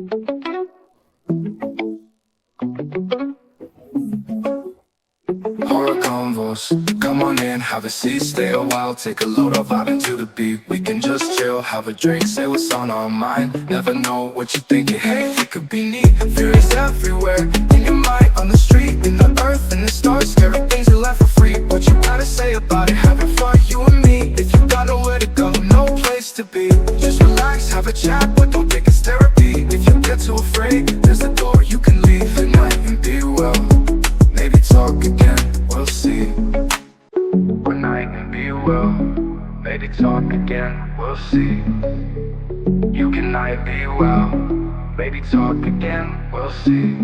Horror convos, come on in, have a seat, stay a while, take a load of vibe into the beat. We can just chill, have a drink, say what's on our mind. Never know what you're thinking, hey, it could be neat. Fear is everywhere, in your mind, on the street, in the earth, in the stars. Scary things you left for free. What you gotta say about it? Having fun, you and me. If you got nowhere to go, no place to be, just relax, have a chat, but don't think it's therapy. If you get too afraid, there's a door you can leave. Good night and be well. Maybe talk again, we'll see. Good night and be well. Maybe talk again, we'll see. You can night be well. Maybe talk again, we'll see.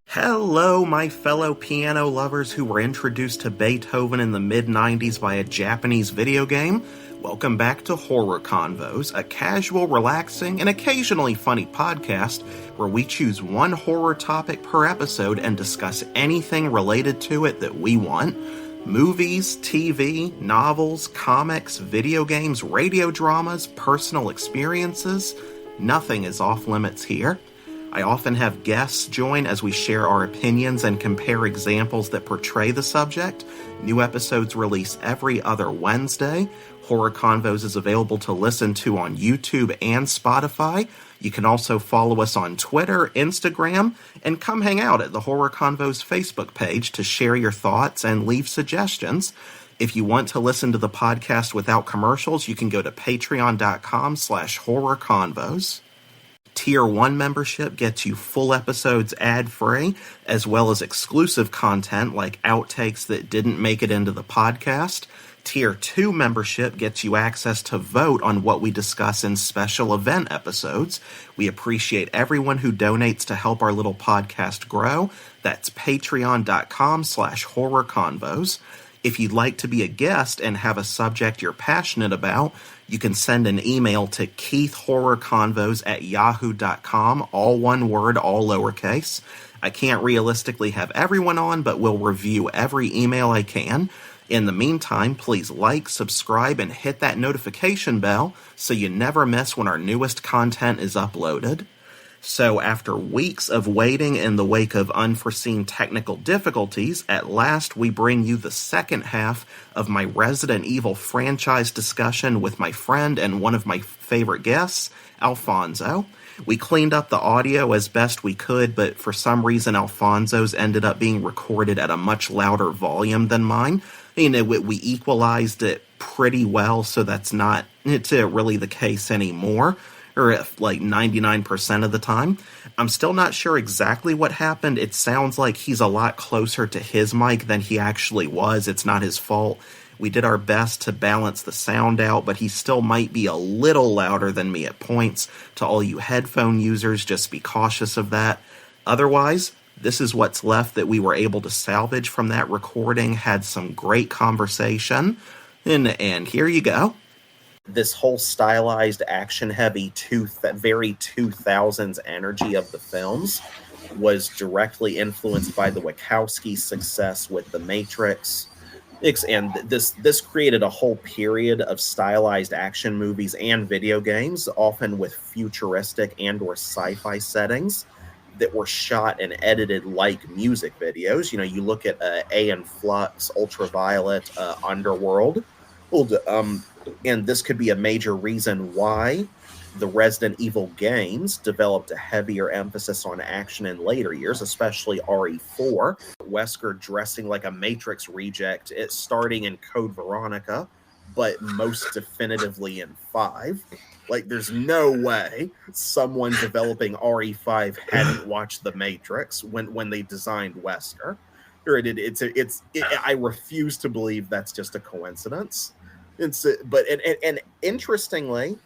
Hello, my fellow piano lovers who were introduced to Beethoven in the mid-90s by a Japanese video game. Welcome back to Horror Convos, a casual, relaxing, and occasionally funny podcast where we choose one horror topic per episode and discuss anything related to it that we want. Movies, TV, novels, comics, video games, radio dramas, personal experiences. Nothing is off limits here. I often have guests join as we share our opinions and compare examples that portray the subject. New episodes release every other Wednesday. Horror Convos is available to listen to on YouTube and Spotify. You can also follow us on Twitter, Instagram, and come hang out at the Horror Convos Facebook page to share your thoughts and leave suggestions. If you want to listen to the podcast without commercials, you can go to patreon.com/horrorconvos. Tier 1 membership gets you full episodes ad-free, as well as exclusive content like outtakes that didn't make it into the podcast. Tier 2 membership gets you access to vote on what we discuss in special event episodes. We appreciate everyone who donates to help our little podcast grow. That's patreon.com/horrorconvos. If you'd like to be a guest and have a subject you're passionate about, you can send an email to keithhorrorconvos@yahoo.com, all one word, all lowercase. I can't realistically have everyone on, but will review every email I can. In the meantime, please like, subscribe, and hit that notification bell so you never miss when our newest content is uploaded. So after weeks of waiting in the wake of unforeseen technical difficulties, at last we bring you the second half of my Resident Evil franchise discussion with my friend and one of my favorite guests, Alfonso. We cleaned up the audio as best we could, but for some reason Alfonso's ended up being recorded at a much louder volume than mine. You know, we equalized it pretty well, so that's not really the case anymore. Or like 99% of the time. I'm still not sure exactly what happened. It sounds like he's a lot closer to his mic than he actually was. It's not his fault. We did our best to balance the sound out, but he still might be a little louder than me at points. To all you headphone users, just be cautious of that. Otherwise, this is what's left that we were able to salvage from that recording. Had some great conversation. And here you go. This whole stylized, action-heavy, very 2000s energy of the films was directly influenced by the Wachowski's success with The Matrix. And this created a whole period of stylized action movies and video games, often with futuristic and or sci-fi settings that were shot and edited like music videos. You know, you look at Aeon Flux, Ultraviolet, Underworld. And this could be a major reason why the Resident Evil games developed a heavier emphasis on action in later years, especially RE4. Wesker dressing like a Matrix reject, starting in Code Veronica, but most definitively in 5. Like, there's no way someone developing RE5 hadn't watched The Matrix when they designed Wesker. I refuse to believe that's just a coincidence. But interestingly,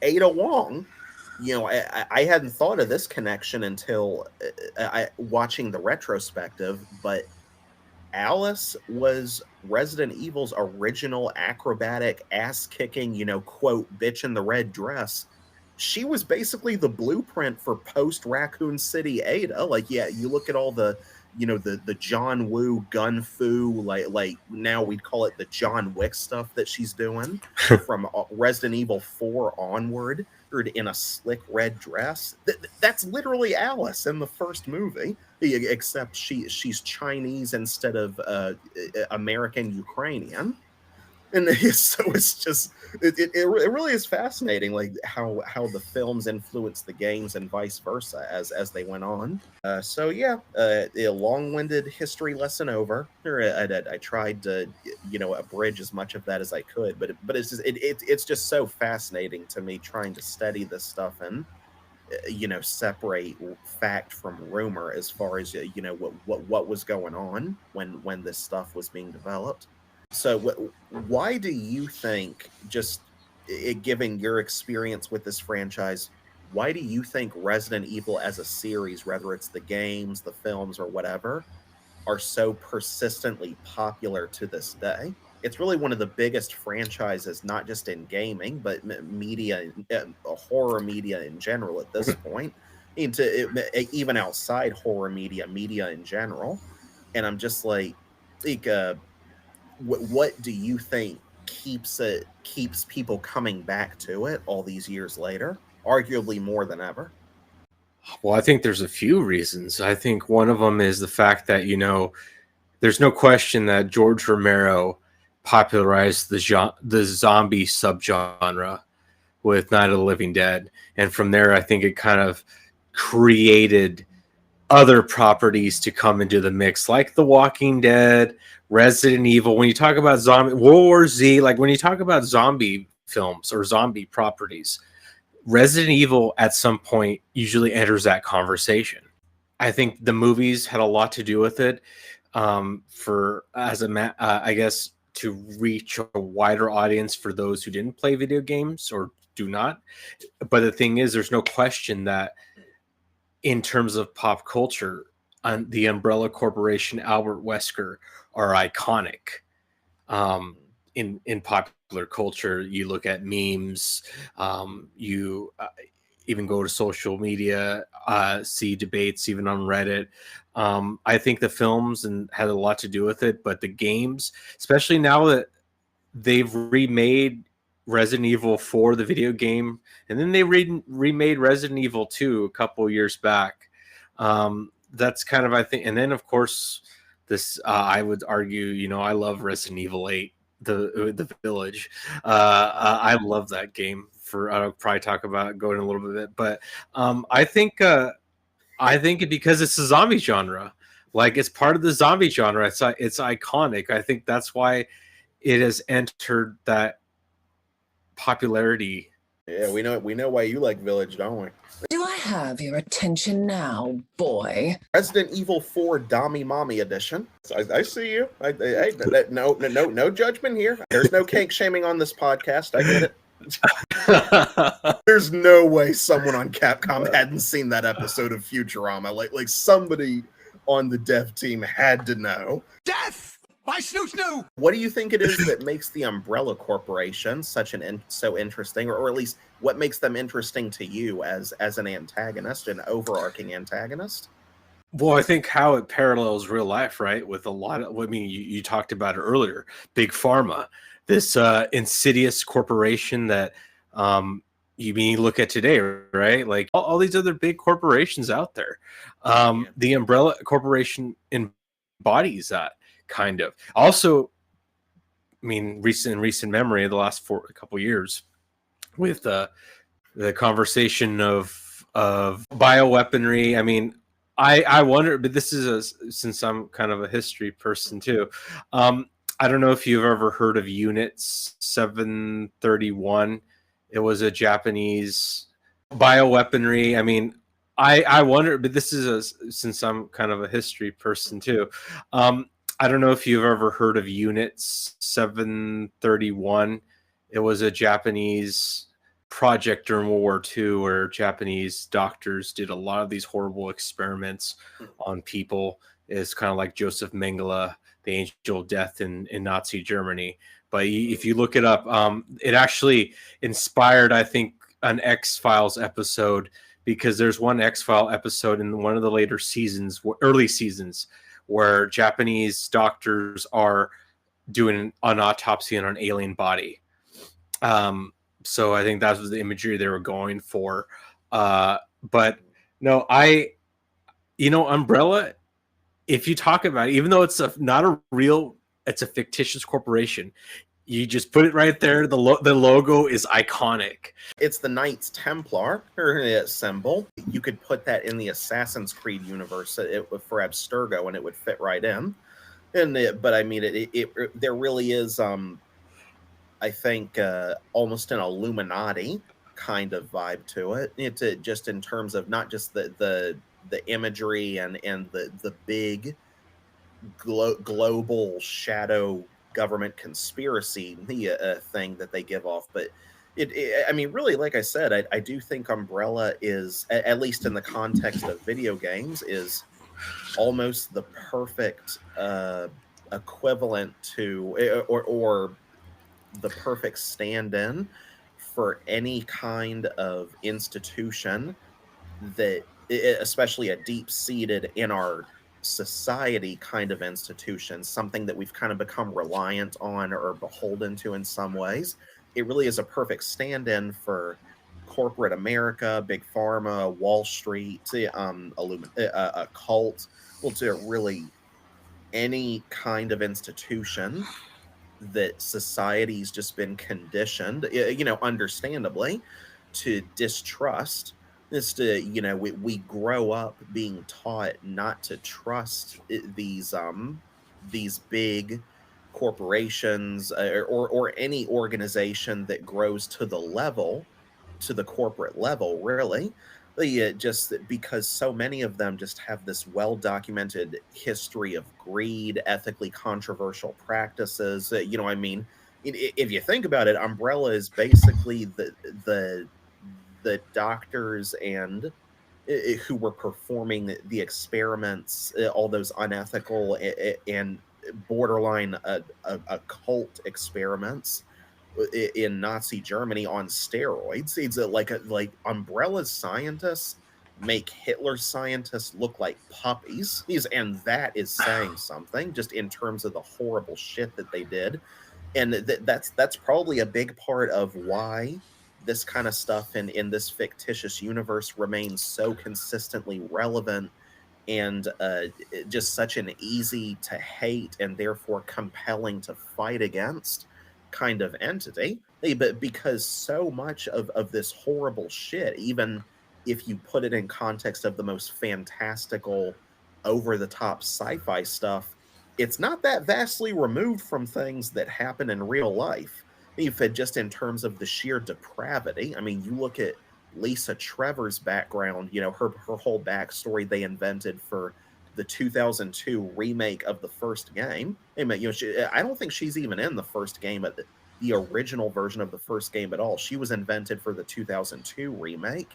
Ada Wong, you know, I hadn't thought of this connection until watching the retrospective, but Alice was Resident Evil's original acrobatic, ass-kicking, you know, quote, bitch in the red dress. She was basically the blueprint for post-Raccoon City Ada. Like, yeah, you look at all the the John Woo gun fu, like now we'd call it the John Wick stuff that she's doing from Resident Evil 4 onward, or in a slick red dress. That's literally Alice in the first movie, except she's Chinese instead of American Ukrainian. And so it's just it really is fascinating, like how the films influenced the games and vice versa as they went on. So yeah, a long-winded history lesson over. I tried to abridge as much of that as I could, but it's just so fascinating to me trying to study this stuff and separate fact from rumor as far as what was going on when this stuff was being developed. So why do you think, just given your experience with this franchise, why do you think Resident Evil as a series, whether it's the games, the films, or whatever, are so persistently popular to this day? It's really one of the biggest franchises, not just in gaming, but media, horror media in general at this point, even outside horror media in general. And I'm just like, what do you think keeps people coming back to it all these years later, arguably more than ever? Well, I think there's a few reasons. I think one of them is the fact that there's no question that George Romero popularized the zombie subgenre with Night of the Living Dead, and from there I think it kind of created other properties to come into the mix, like The Walking Dead, Resident Evil. When you talk about zombie, World War Z, like when you talk about zombie films or zombie properties, Resident Evil at some point usually enters that conversation. I think the movies had a lot to do with it, I guess, to reach a wider audience for those who didn't play video games or do not. But the thing is, there's no question that in terms of pop culture, the Umbrella Corporation, Albert Wesker, are iconic. In popular culture, you look at memes, you even go to social media, see debates even on Reddit. I think the films had a lot to do with it, but the games, especially now that they've remade Resident Evil 4, the video game, and then they remade Resident Evil 2 a couple years back. That's kind of, I think, and then of course this, I would argue, I love Resident Evil 8, the Village. I love that game. I'll probably talk about it, go in a little bit, but I think because it's a zombie genre, like it's part of the zombie genre, it's iconic. I think that's why it has entered that popularity. Yeah, we know why you like Village, don't we? Do I have your attention now, boy? Resident Evil 4 Dami Mommy Edition. I see you. No judgment here. There's no kink shaming on this podcast. I get it. There's no way someone on Capcom hadn't seen that episode of Futurama. Like somebody on the dev team had to know. Death! My snooze knew! What do you think it is that makes the Umbrella Corporation so interesting, or at least what makes them interesting to you as an antagonist, an overarching antagonist? Well, I think how it parallels real life, right? With a lot of, you talked about it earlier, Big Pharma, this insidious corporation that you look at today, right? Like all these other big corporations out there. The Umbrella Corporation embodies that. Kind of. Also, recent memory of the last couple years, with the conversation of bioweaponry. I wonder, but this is since I'm kind of a history person too. I don't know if you've ever heard of Unit 731. It was a Japanese bioweaponry. I wonder, but this is since I'm kind of a history person too. I don't know if you've ever heard of Unit 731. It was a Japanese project during World War II where Japanese doctors did a lot of these horrible experiments on people. It's kind of like Joseph Mengele, the Angel of Death in Nazi Germany. But if you look it up, it actually inspired, I think, an X-Files episode, because there's one X-File episode in one of the later seasons, early seasons, where Japanese doctors are doing an autopsy on an alien body. So I think that was the imagery they were going for. But no, Umbrella, if you talk about it, even though it's not a real, it's a fictitious corporation, you just put it right there. The logo is iconic. It's the Knights Templar symbol. You could put that in the Assassin's Creed universe for Abstergo, and it would fit right in. But I mean, there really is, I think, almost an Illuminati kind of vibe to it. It's just in terms of not just the imagery and the big global shadow government conspiracy thing that they give off, but I mean, really, like I said, I do think Umbrella is, at least in the context of video games, is almost the perfect equivalent to, or the perfect stand-in for any kind of institution that, especially a deep-seated in our society kind of institution, something that we've kind of become reliant on or beholden to in some ways. It really is a perfect stand-in for corporate America, big pharma, Wall Street, a cult, well, to really any kind of institution that society's just been conditioned, understandably, to distrust. Is to, we grow up being taught not to trust these big corporations, or any organization that grows to the corporate level, really. Just because so many of them just have this well-documented history of greed, ethically controversial practices. I mean, if you think about it, Umbrella is basically the doctors and who were performing the experiments, all those unethical and borderline occult experiments in Nazi Germany on steroids. It's like Umbrella's scientists make Hitler's scientists look like puppies. And that is saying something, just in terms of the horrible shit that they did. And that's probably a big part of why this kind of stuff in this fictitious universe remains so consistently relevant, and just such an easy to hate and therefore compelling to fight against kind of entity. But because so much of this horrible shit, even if you put it in context of the most fantastical, over the top sci-fi stuff, it's not that vastly removed from things that happen in real life. If it just in terms of the sheer depravity, I mean, you look at Lisa Trevor's background, her whole backstory they invented for the 2002 remake of the first game. I mean, I don't think she's even in the first game, at the original version of the first game at all. She was invented for the 2002 remake.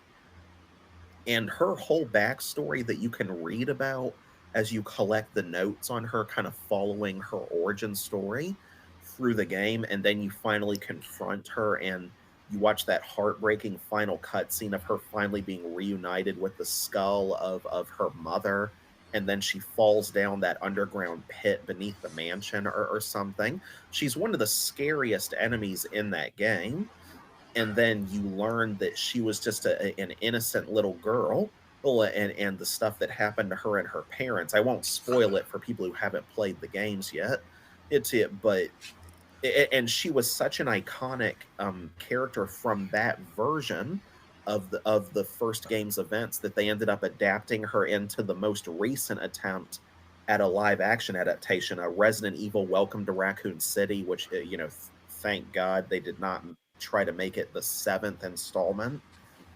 And her whole backstory that you can read about as you collect the notes on her, kind of following her origin story through the game, and then you finally confront her and you watch that heartbreaking final cutscene of her finally being reunited with the skull of her mother, and then she falls down that underground pit beneath the mansion or something. She's one of the scariest enemies in that game. And then you learn that she was just an innocent little girl, and the stuff that happened to her and her parents. I won't spoil it for people who haven't played the games yet. And she was such an iconic character from that version of the first game's events that they ended up adapting her into the most recent attempt at a live action adaptation, a Resident Evil Welcome to Raccoon City, which thank God they did not try to make it the 7th installment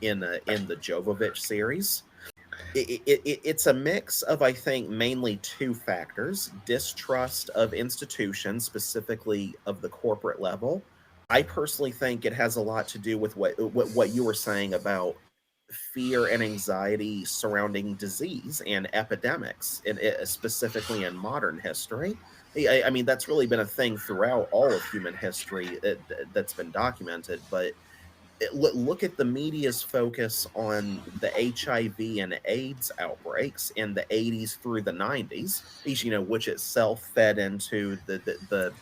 in the Jovovich series. It's a mix of, I think, mainly two factors: distrust of institutions, specifically of the corporate level. I personally think it has a lot to do with what you were saying about fear and anxiety surrounding disease and epidemics, and specifically in modern history. I mean, that's really been a thing throughout all of human history that's been documented, but look at the media's focus on the HIV and AIDS outbreaks in the 80s through the 90s, which itself fed into the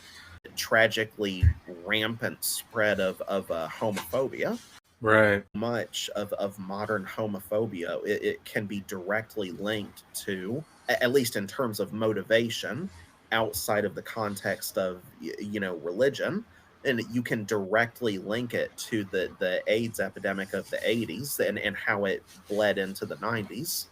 tragically rampant spread of homophobia. Right. Much of modern homophobia, it can be directly linked to, at least in terms of motivation, outside of the context of religion, and you can directly link it to the AIDS epidemic of the 80s and how it bled into the 90s.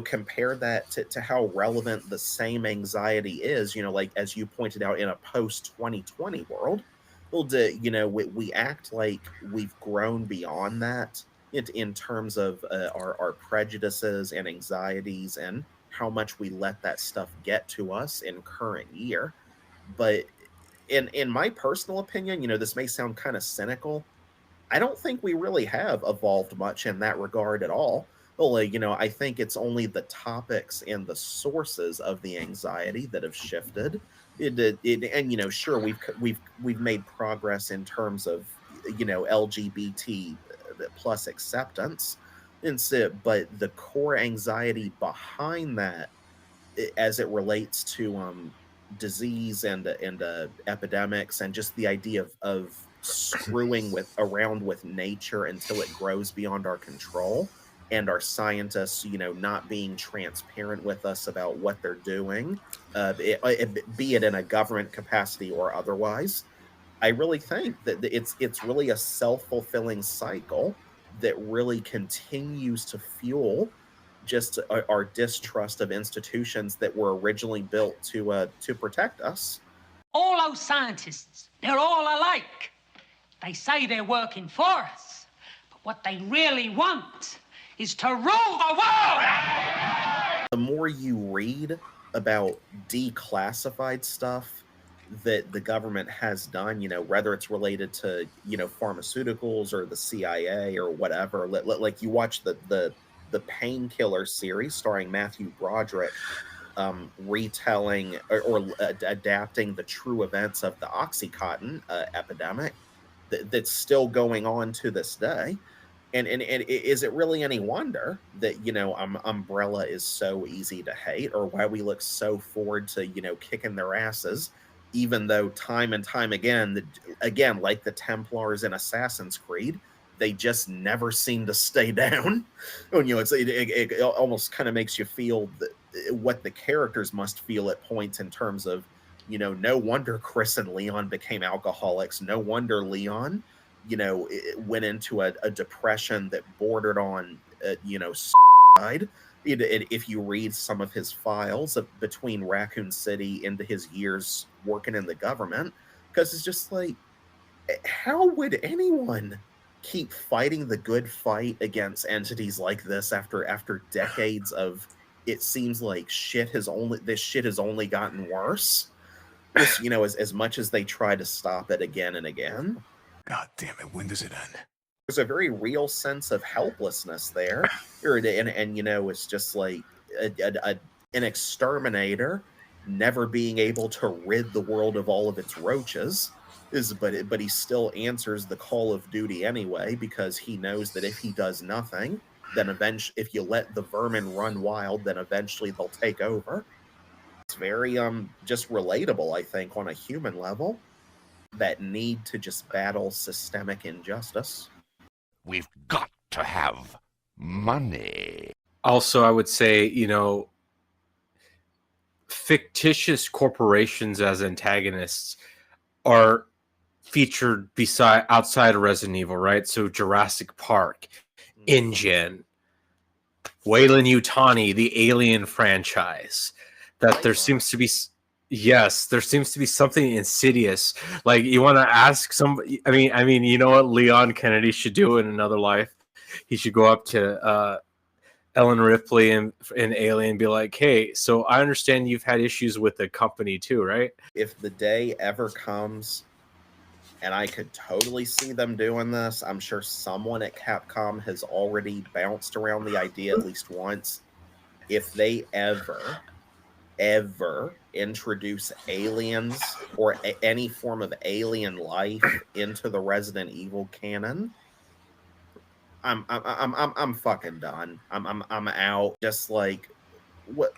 Compare that to how relevant the same anxiety is, like as you pointed out, in a post 2020 world. Well, we act like we've grown beyond that in terms of our prejudices and anxieties and how much we let that stuff get to us in current year. But in my personal opinion, this may sound kind of cynical, I don't think we really have evolved much in that regard at all. Well, I think it's only the topics and the sources of the anxiety that have shifted. And sure, we've made progress in terms of LGBT plus acceptance, and so, but the core anxiety behind that, as it relates to disease and epidemics, and just the idea of screwing around with nature until it grows beyond our control, and our scientists not being transparent with us about what they're doing, be it in a government capacity or otherwise. I really think that it's really a self-fulfilling cycle that really continues to fuel just our distrust of institutions that were originally built to protect us. All those scientists, they're all alike. They say they're working for us, but what they really want is to rule the world! The more you read about declassified stuff that the government has done, whether it's related to, pharmaceuticals or the CIA or whatever, like you watch the Painkiller series starring Matthew Broderick, retelling or adapting the true events of the Oxycontin epidemic that's still going on to this day. And is it really any wonder that Umbrella is so easy to hate, or why we look so forward to kicking their asses, even though time and time again, like the Templars in Assassin's Creed, they just never seem to stay down. And, it almost kind of makes you feel what the characters must feel at points, in terms of, no wonder Chris and Leon became alcoholics. No wonder Leon, it went into a depression that bordered on, suicide. If you read some of his files between Raccoon City into his years working in the government, because it's just like, how would anyone keep fighting the good fight against entities like this after decades of, it seems like this shit has only gotten worse. Just, as much as they try to stop it again and again. God damn it, when does it end? There's a very real sense of helplessness there. And it's just like an exterminator never being able to rid the world of all of its roaches. But he still answers the call of duty anyway, because he knows that if he does nothing, then eventually, if you let the vermin run wild, then eventually they'll take over. It's very just relatable, I think, on a human level, that need to just battle systemic injustice. We've got to have money. Also, I would say, fictitious corporations as antagonists are featured outside of Resident Evil, right? So Jurassic Park, InGen, Weyland-Yutani, the Alien franchise. That there seems to be something insidious. Like, you want to ask somebody. I mean, you know what Leon Kennedy should do in another life? He should go up to Ellen Ripley and Alien and be like, "Hey, so I understand you've had issues with the company too, right?" If the day ever comes, and I could totally see them doing this, I'm sure someone at Capcom has already bounced around the idea at least once. If they ever ever introduce aliens or any form of alien life into the Resident Evil canon, I'm fucking done. I'm out. Just like what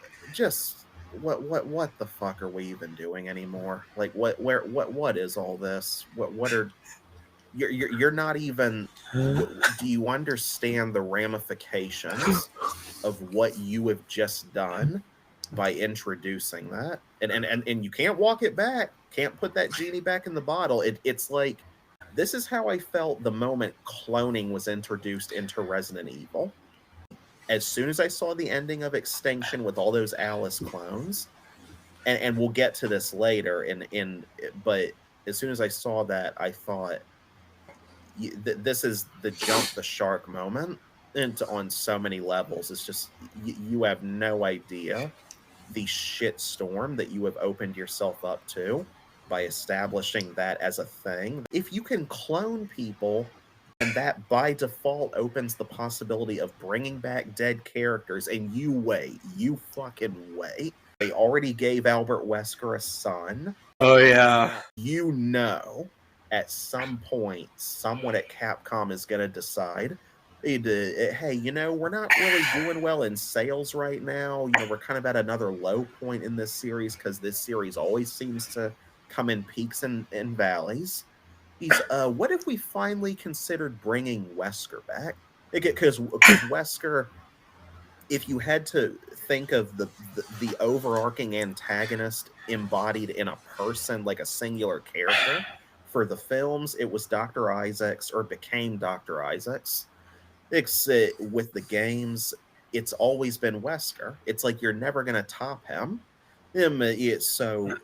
what the fuck are we even doing anymore? Like what is all this? What are you're not even do you understand the ramifications of what you have just done by introducing that? And you can't walk it back. Can't put that genie back in the bottle. It's like this is how I felt the moment cloning was introduced into Resident Evil. As soon as I saw the ending of Extinction with all those Alice clones, and we'll get to this later but as soon as I saw that, I thought this is the jump the shark moment into on so many levels. It's just you have no idea the shit storm that you have opened yourself up to by establishing that as a thing. If you can clone people, and that by default opens the possibility of bringing back dead characters, and you fucking wait. They already gave Albert Wesker a son. Oh yeah. You know, at some point, someone at Capcom is going to decide, hey, we're not really doing well in sales right now. We're kind of at another low point in this series because this series always seems to come in peaks and valleys. What if we finally considered bringing Wesker back? Because Wesker, if you had to think of the overarching antagonist embodied in a person, like a singular character, for the films, it was Dr. Isaacs, or became Dr. Isaacs. With the games, it's always been Wesker. It's like you're never going to top him. So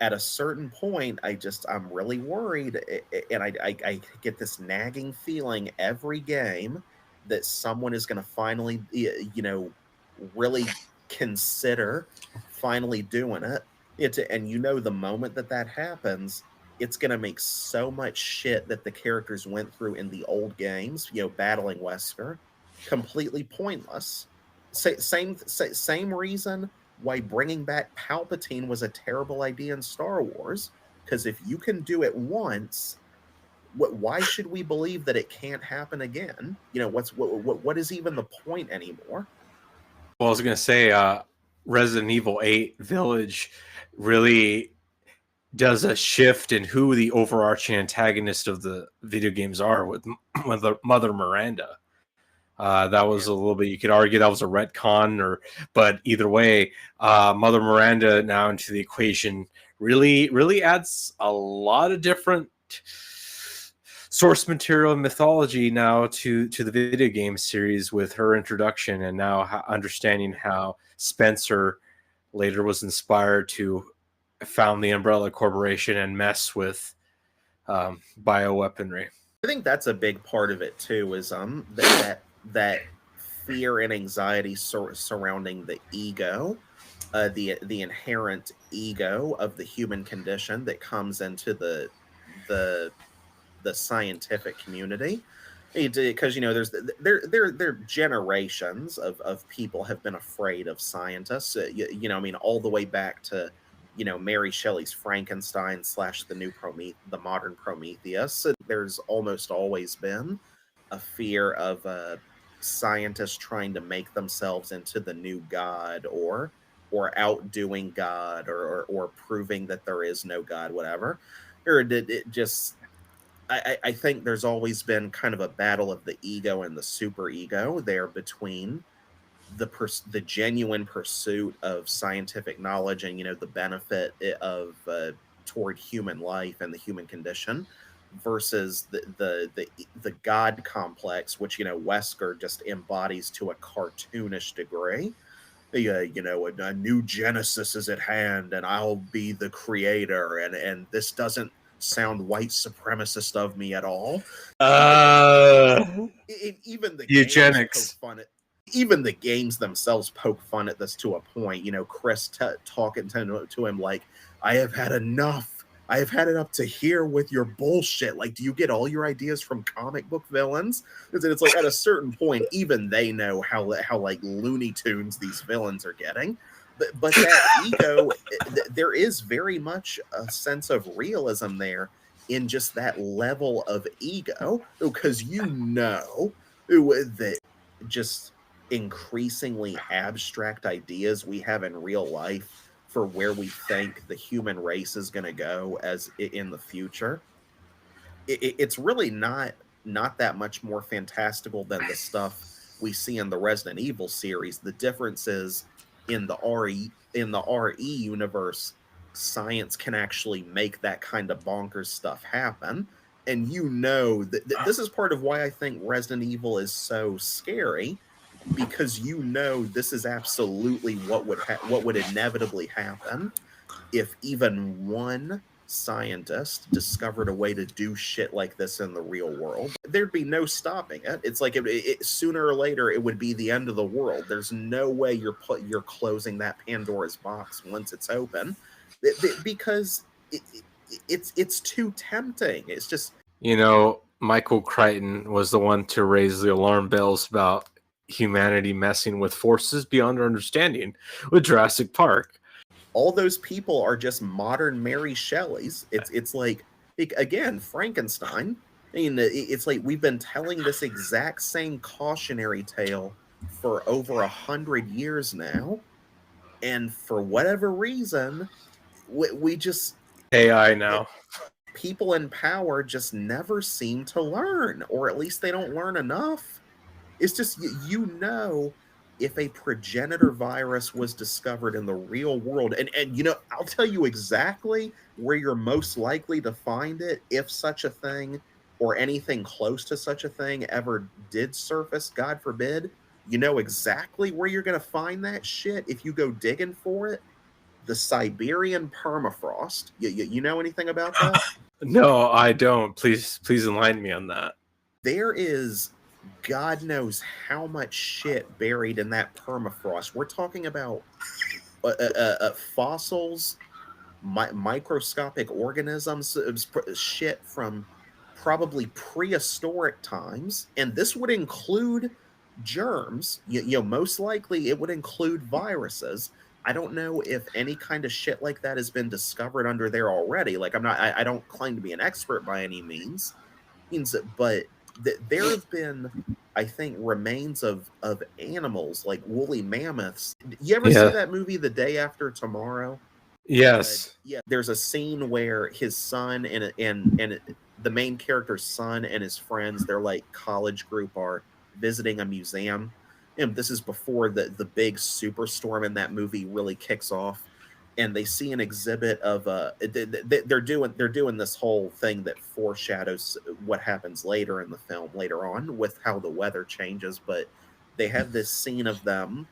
at a certain point, I'm really worried, and I get this nagging feeling every game that someone is going to finally, really consider finally doing it. And the moment that happens, it's going to make so much shit that the characters went through in the old games, battling Wesker, completely pointless. Same reason why bringing back Palpatine was a terrible idea in Star Wars. Because if you can do it once, why should we believe that it can't happen again? What is even the point anymore? Well, I was gonna say, Resident Evil 8 Village really does a shift in who the overarching antagonist of the video games are with Mother Miranda. That was a little bit, you could argue that was a retcon, but either way, Mother Miranda now into the equation really adds a lot of different source material and mythology now to the video game series with her introduction, and now understanding how Spencer later was inspired to found the Umbrella Corporation and mess with bioweaponry. I think that's a big part of it too, is that fear and anxiety surrounding the ego, the inherent ego of the human condition that comes into the scientific community. Because there generations of people have been afraid of scientists. All the way back to Mary Shelley's Frankenstein / the modern Prometheus. There's almost always been a fear of scientists trying to make themselves into the new god, or outdoing God, or proving that there is no God, whatever. Or it just. I think there's always been kind of a battle of the ego and the super ego there between the genuine pursuit of scientific knowledge and the benefit of toward human life and the human condition, versus the God complex, which Wesker just embodies to a cartoonish degree. A new Genesis is at hand, and I'll be the creator, and this doesn't sound white supremacist of me at all. Even the eugenics. Even the games themselves poke fun at this to a point. Chris talking to him like, I have had enough. I have had it up to here with your bullshit. Like, do you get all your ideas from comic book villains? It's like at a certain point, even they know how like Looney Tunes these villains are getting. but that ego, there is very much a sense of realism there in just that level of ego, because that just increasingly abstract ideas we have in real life for where we think the human race is going to go as in the future, it's really not that much more fantastical than the stuff we see in the Resident Evil series. The difference is in the RE universe, science can actually make that kind of bonkers stuff happen. And this is part of why I think Resident Evil is so scary, because this is absolutely what would inevitably happen if even one scientist discovered a way to do shit like this in the real world. There'd be no stopping it. It's like sooner or later it would be the end of the world. There's no way you're closing that Pandora's box once it's open, because it's too tempting. It's just, Michael Crichton was the one to raise the alarm bells about humanity messing with forces beyond our understanding with Jurassic Park. all those people are just modern Mary Shelleys. It's like, again, Frankenstein. I mean, it's like we've been telling this exact same cautionary tale for over 100 years now, and for whatever reason, we just AI now. people in power just never seem to learn, or at least they don't learn enough. It's just, if a progenitor virus was discovered in the real world, and I'll tell you exactly where you're most likely to find it if such a thing or anything close to such a thing ever did surface, God forbid. You know exactly where you're going to find that shit if you go digging for it. The Siberian permafrost. You know anything about that? No, I don't. Please enlighten me on that. There is God knows how much shit buried in that permafrost. We're talking about fossils, microscopic organisms, shit from probably prehistoric times, and this would include germs. Most likely it would include viruses. I don't know if any kind of shit like that has been discovered under there already. Like, I don't claim to be an expert by any means, but there have been, I think, remains of animals like woolly mammoths. You ever see that movie The Day After Tomorrow? Yes. Yeah, there's a scene where his son and the main character's son and his friends, their like college group, are visiting a museum. And this is before the big superstorm in that movie really kicks off. And they see an exhibit of they're doing this whole thing that foreshadows what happens later in the film later on with how the weather changes. But they have this scene of them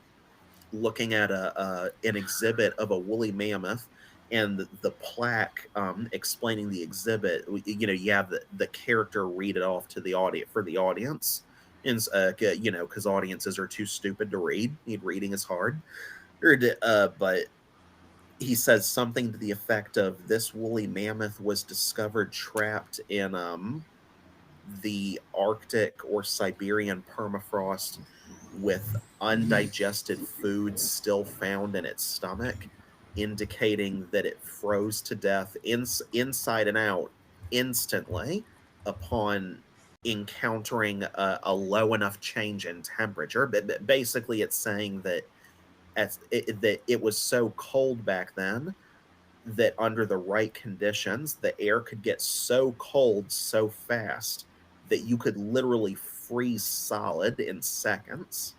looking at an exhibit of a woolly mammoth, and the plaque explaining the exhibit. You have the character read it off to the audience for the audience, and because audiences are too stupid to read. Reading is hard, but he says something to the effect of, "This woolly mammoth was discovered trapped in the Arctic or Siberian permafrost with undigested foods still found in its stomach, indicating that it froze to death inside and out instantly upon encountering a low enough change in temperature." But basically, it's saying that that it was so cold back then that under the right conditions, the air could get so cold so fast that you could literally freeze solid in seconds.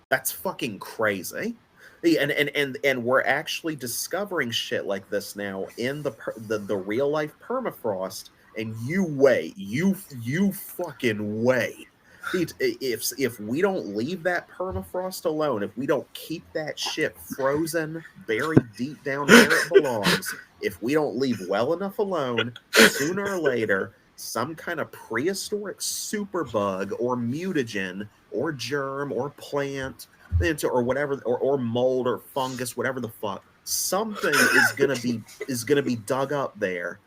That's fucking crazy. And we're actually discovering shit like this now in the real life permafrost. And you fucking wait. If we don't leave that permafrost alone, if we don't keep that shit frozen, buried deep down where it belongs, if we don't leave well enough alone, sooner or later, some kind of prehistoric superbug or mutagen or germ or plant or whatever, or mold or fungus, whatever the fuck, something is gonna be dug up there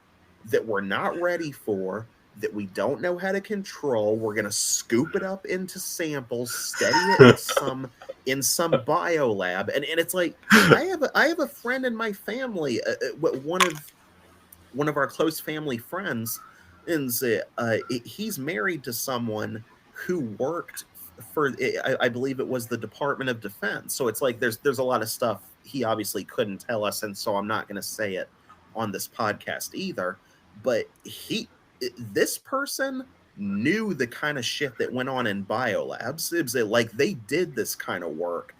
that we're not ready for, that we don't know how to control. We're gonna scoop it up into samples, steady it in some bio lab, and it's like I have a friend in my family, one of our close family friends, and he's married to someone who worked for I believe it was the Department of Defense. So it's like there's a lot of stuff he obviously couldn't tell us, and so I'm not going to say it on this podcast either. But this person knew the kind of shit that went on in biolabs. It was like they did this kind of work.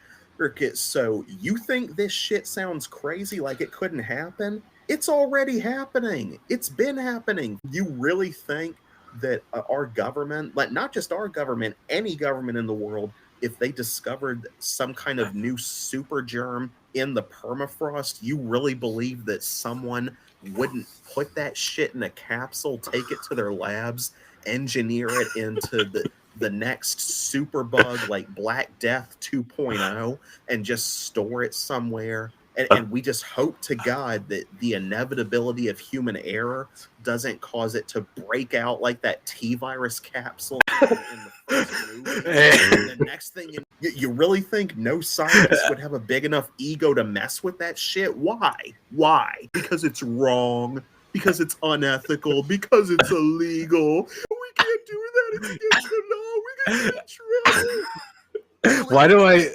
So you think this shit sounds crazy, like it couldn't happen? It's already happening. It's been happening. You really think that our government, like not just our government, any government in the world, if they discovered some kind of new super germ in the permafrost, you really believe that someone wouldn't put that shit in a capsule, take it to their labs, engineer it into the next super bug like Black Death 2.0 and just store it somewhere? And we just hope to God that the inevitability of human error doesn't cause it to break out like that T-virus capsule in the first movie. And the next thing, you really think no scientist would have a big enough ego to mess with that shit? Why? Because it's wrong. Because it's unethical. Because it's illegal. We can't do that. It's against the law. We're gonna get in trouble. Why do I...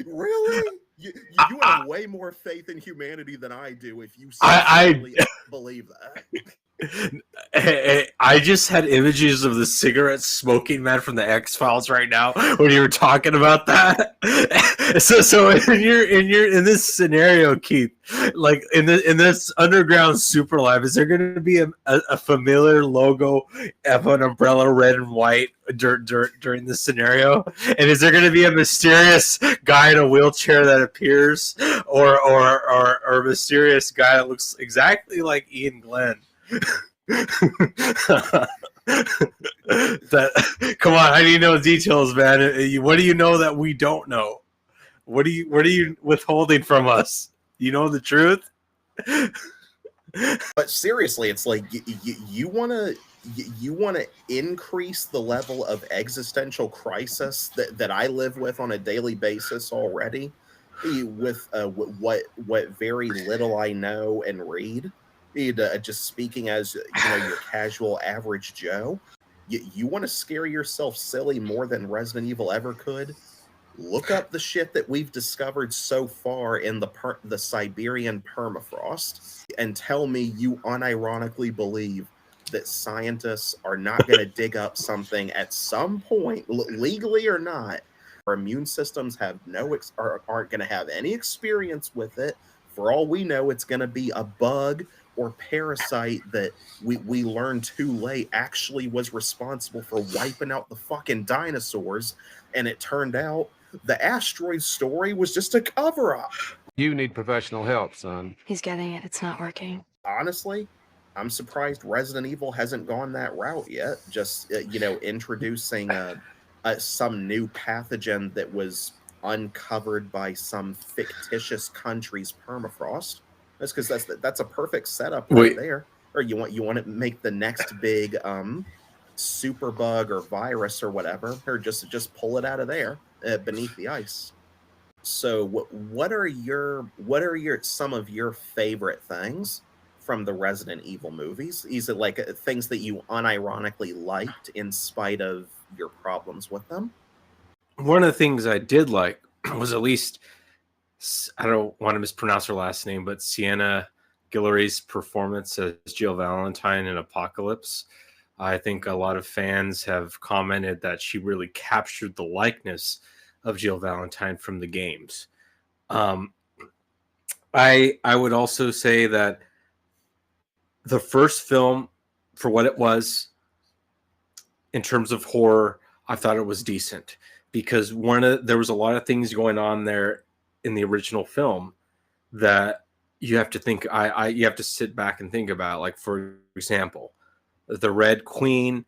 Really? You have way more faith in humanity than I do if you sincerely believe that. I just had images of the cigarette smoking man from the X-Files right now when you were talking about that. So in this scenario, Keith, like in this underground super lab, is there going to be a familiar logo of an umbrella, red and white, during this scenario? And is there going to be a mysterious guy in a wheelchair that appears, or a mysterious guy that looks exactly like Ian Glenn? Come on, how do you know details, man? What do you know that we don't know? What are you withholding from us? You know the truth. But seriously, it's like you want to increase the level of existential crisis that I live with on a daily basis already, with what very little I know and read. Just speaking as your casual average Joe, you want to scare yourself silly more than Resident Evil ever could? Look up the shit that we've discovered so far in the Siberian permafrost and tell me you unironically believe that scientists are not going to dig up something at some point, legally or not. Our immune systems have aren't going to have any experience with it. For all we know, it's going to be a bug or parasite that we learned too late actually was responsible for wiping out the fucking dinosaurs. And it turned out the asteroid story was just a cover-up. You need professional help, son. He's getting it. It's not working. Honestly, I'm surprised Resident Evil hasn't gone that route yet. Just, introducing some new pathogen that was uncovered by some fictitious country's permafrost. That's because that's a perfect setup right there. Or you want to make the next big super bug or virus or whatever, or just pull it out of there beneath the ice. So what are some of your favorite things from the Resident Evil movies? Is it like things that you unironically liked in spite of your problems with them? One of the things I did like was, at least, I don't want to mispronounce her last name, but Sienna Guillory's performance as Jill Valentine in Apocalypse. I think a lot of fans have commented that she really captured the likeness of Jill Valentine from the games. I would also say that the first film, for what it was, in terms of horror, I thought it was decent, because there was a lot of things going on there in the original film that you have to think, you have to sit back and think about. Like, for example, the Red Queen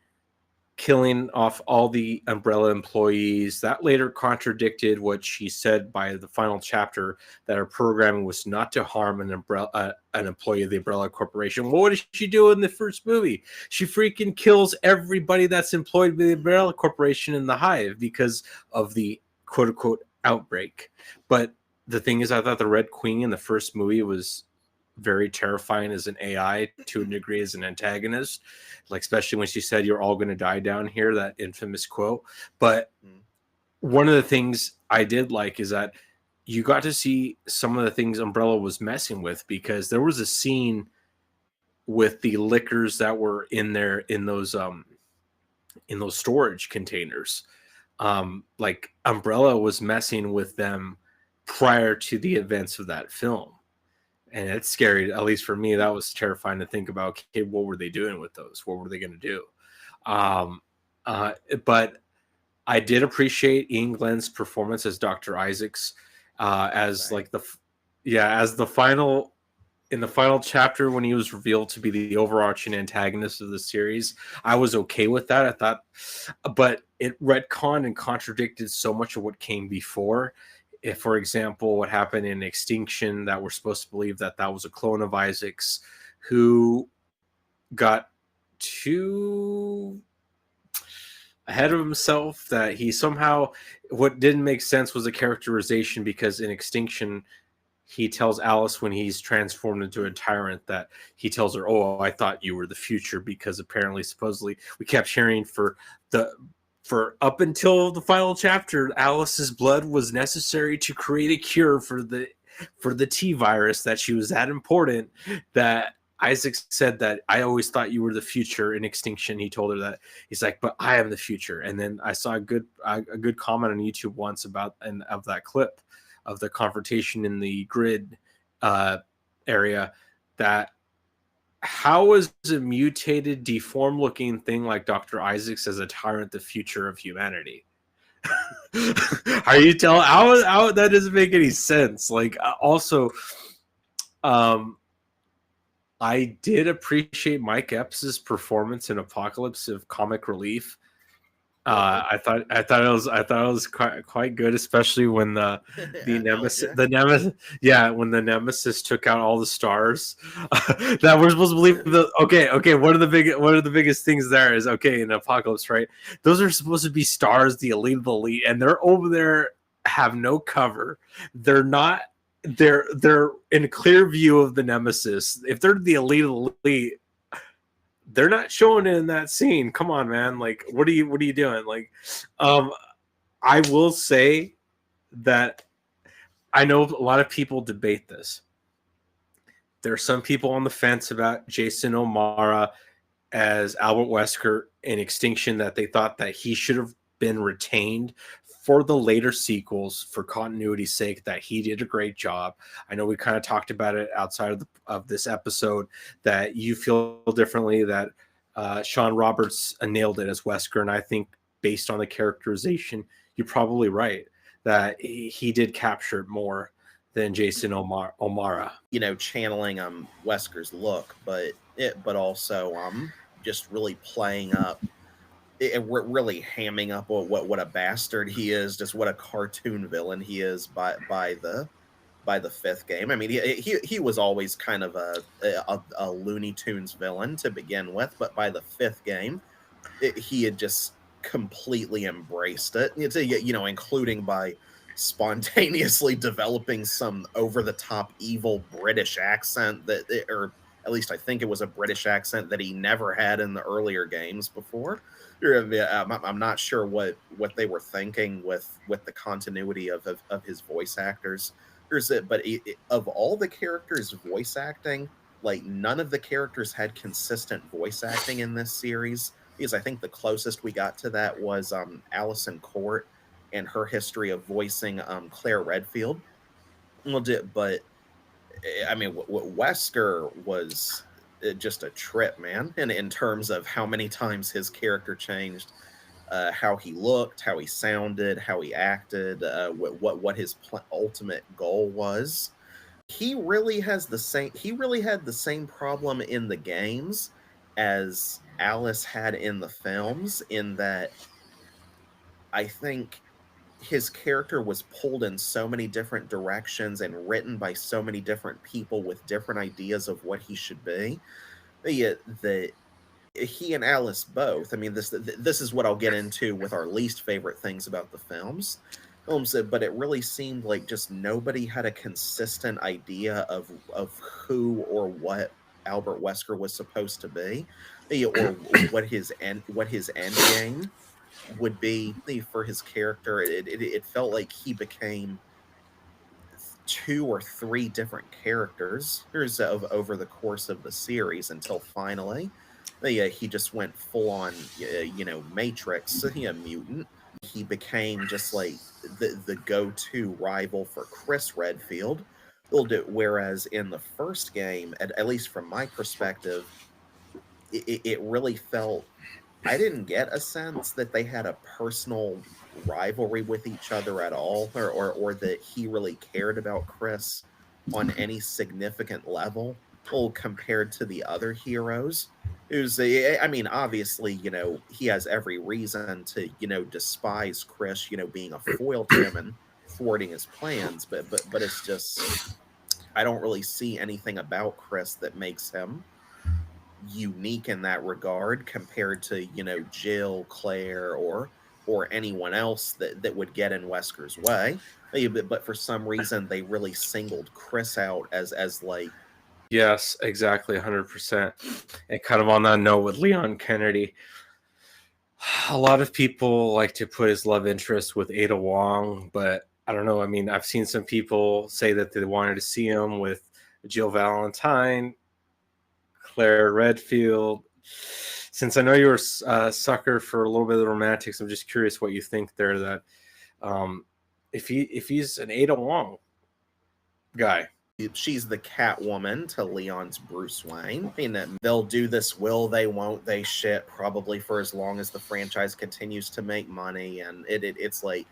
killing off all the Umbrella employees. That later contradicted what she said by the final chapter, that her programming was not to harm an employee of the Umbrella Corporation. Well, what does she do in the first movie? She freaking kills everybody that's employed by the Umbrella Corporation in the Hive because of the quote unquote outbreak. But the thing is, I thought the Red Queen in the first movie was very terrifying as an AI, to a degree as an antagonist, like especially when she said "you're all going to die down here," that infamous quote. But one of the things I did like is that you got to see some of the things Umbrella was messing with, because there was a scene with the liquors that were in there in those storage containers. Like Umbrella was messing with them prior to the events of that film. And it's scary, at least for me. That was terrifying to think about. Okay, what were they doing with those? What were they going to do? But I did appreciate Ian Glenn's performance as Dr. Isaacs, as like as the final in the final chapter when he was revealed to be the overarching antagonist of the series. I was okay with that. I thought, but it retconned and contradicted so much of what came before. If, for example, what happened in Extinction, that we're supposed to believe that that was a clone of Isaac's who got too ahead of himself, that he somehow, what didn't make sense was the characterization, because in Extinction, he tells Alice when he's transformed into a tyrant that he tells her, "Oh, I thought you were the future," because apparently, supposedly, we kept hearing for up until the final chapter, Alice's blood was necessary to create a cure for the T virus, that she was that important, that Isaac said that I always thought you were the future in Extinction. He told her that. He's like, but I am the future. And then I saw a good comment on YouTube once about of that clip of the confrontation in the grid area, that how is a mutated, deformed looking thing like Dr. Isaacs as a tyrant the future of humanity? Are you telling how that doesn't make any sense? Like, also, I did appreciate Mike Epps' performance in Apocalypse of comic relief. I thought it was quite good, especially when the nemesis took out all the stars. That we're supposed to believe one of the biggest things there is, okay, in Apocalypse, right? Those are supposed to be stars, the elite of the elite, and they're over there, have no cover. They're not. They're in clear view of the nemesis. If they're the elite of the elite, they're not showing it in that scene. Come on, man. Like, what are you doing? Like, I will say that I know a lot of people debate this. There are some people on the fence about Jason O'Mara as Albert Wesker in Extinction, that they thought that he should have been retained for the later sequels for continuity's sake, that he did a great job. I know we kind of talked about it outside of this episode, that you feel differently, that Sean Roberts nailed it as Wesker, and I think based on the characterization, you're probably right, that he did capture it more than Jason O'Mara. You know, channeling Wesker's look, but also just really playing up, really hamming up what a bastard he is, just what a cartoon villain he is by the fifth game. I mean, he was always kind of a Looney Tunes villain to begin with, but by the fifth game, he had just completely embraced it. You know, including by spontaneously developing some over-the-top evil British accent or at least I think it was a British accent that he never had in the earlier games before. I'm not sure what they were thinking with the continuity of his voice actors. But of all the characters voice acting, like none of the characters had consistent voice acting in this series. Because I think the closest we got to that was Alison Court and her history of voicing Claire Redfield. But I mean, Wesker was just a trip, man. And in terms of how many times his character changed, how he looked, how he sounded, how he acted, what his ultimate goal was. He really had the same problem in the games as Alice had in the films, in that I think his character was pulled in so many different directions and written by so many different people with different ideas of what he should be. That he and Alice both. I mean, this is what I'll get into with our least favorite things about the films. But it really seemed like just nobody had a consistent idea of who or what Albert Wesker was supposed to be, or what his end game would be for his character. It felt like he became two or three different characters over the course of the series, until finally he just went full on Matrix mutant. He became just like the go-to rival for Chris Redfield. Whereas in the first game, at least from my perspective, it really felt, I didn't get a sense that they had a personal rivalry with each other at all, or that he really cared about Chris on any significant level, well, compared to the other heroes. I mean, obviously, he has every reason to, despise Chris, being a foil to him and thwarting his plans, but it's just, I don't really see anything about Chris that makes him unique in that regard, compared to Jill, Claire, or anyone else that would get in Wesker's way. But for some reason they really singled Chris out as like, Yes, exactly, 100%. And kind of on that note with Leon Kennedy, a lot of people like to put his love interest with Ada Wong, but I don't know. I mean, I've seen some people say that they wanted to see him with Jill Valentine, Claire Redfield. Since I know you're a sucker for a little bit of the romantics, I'm just curious what you think there. That if he's an Ada Wong guy, she's the Catwoman to Leon's Bruce Wayne. I mean, they'll do this will they, won't they shit probably for as long as the franchise continues to make money, and it's like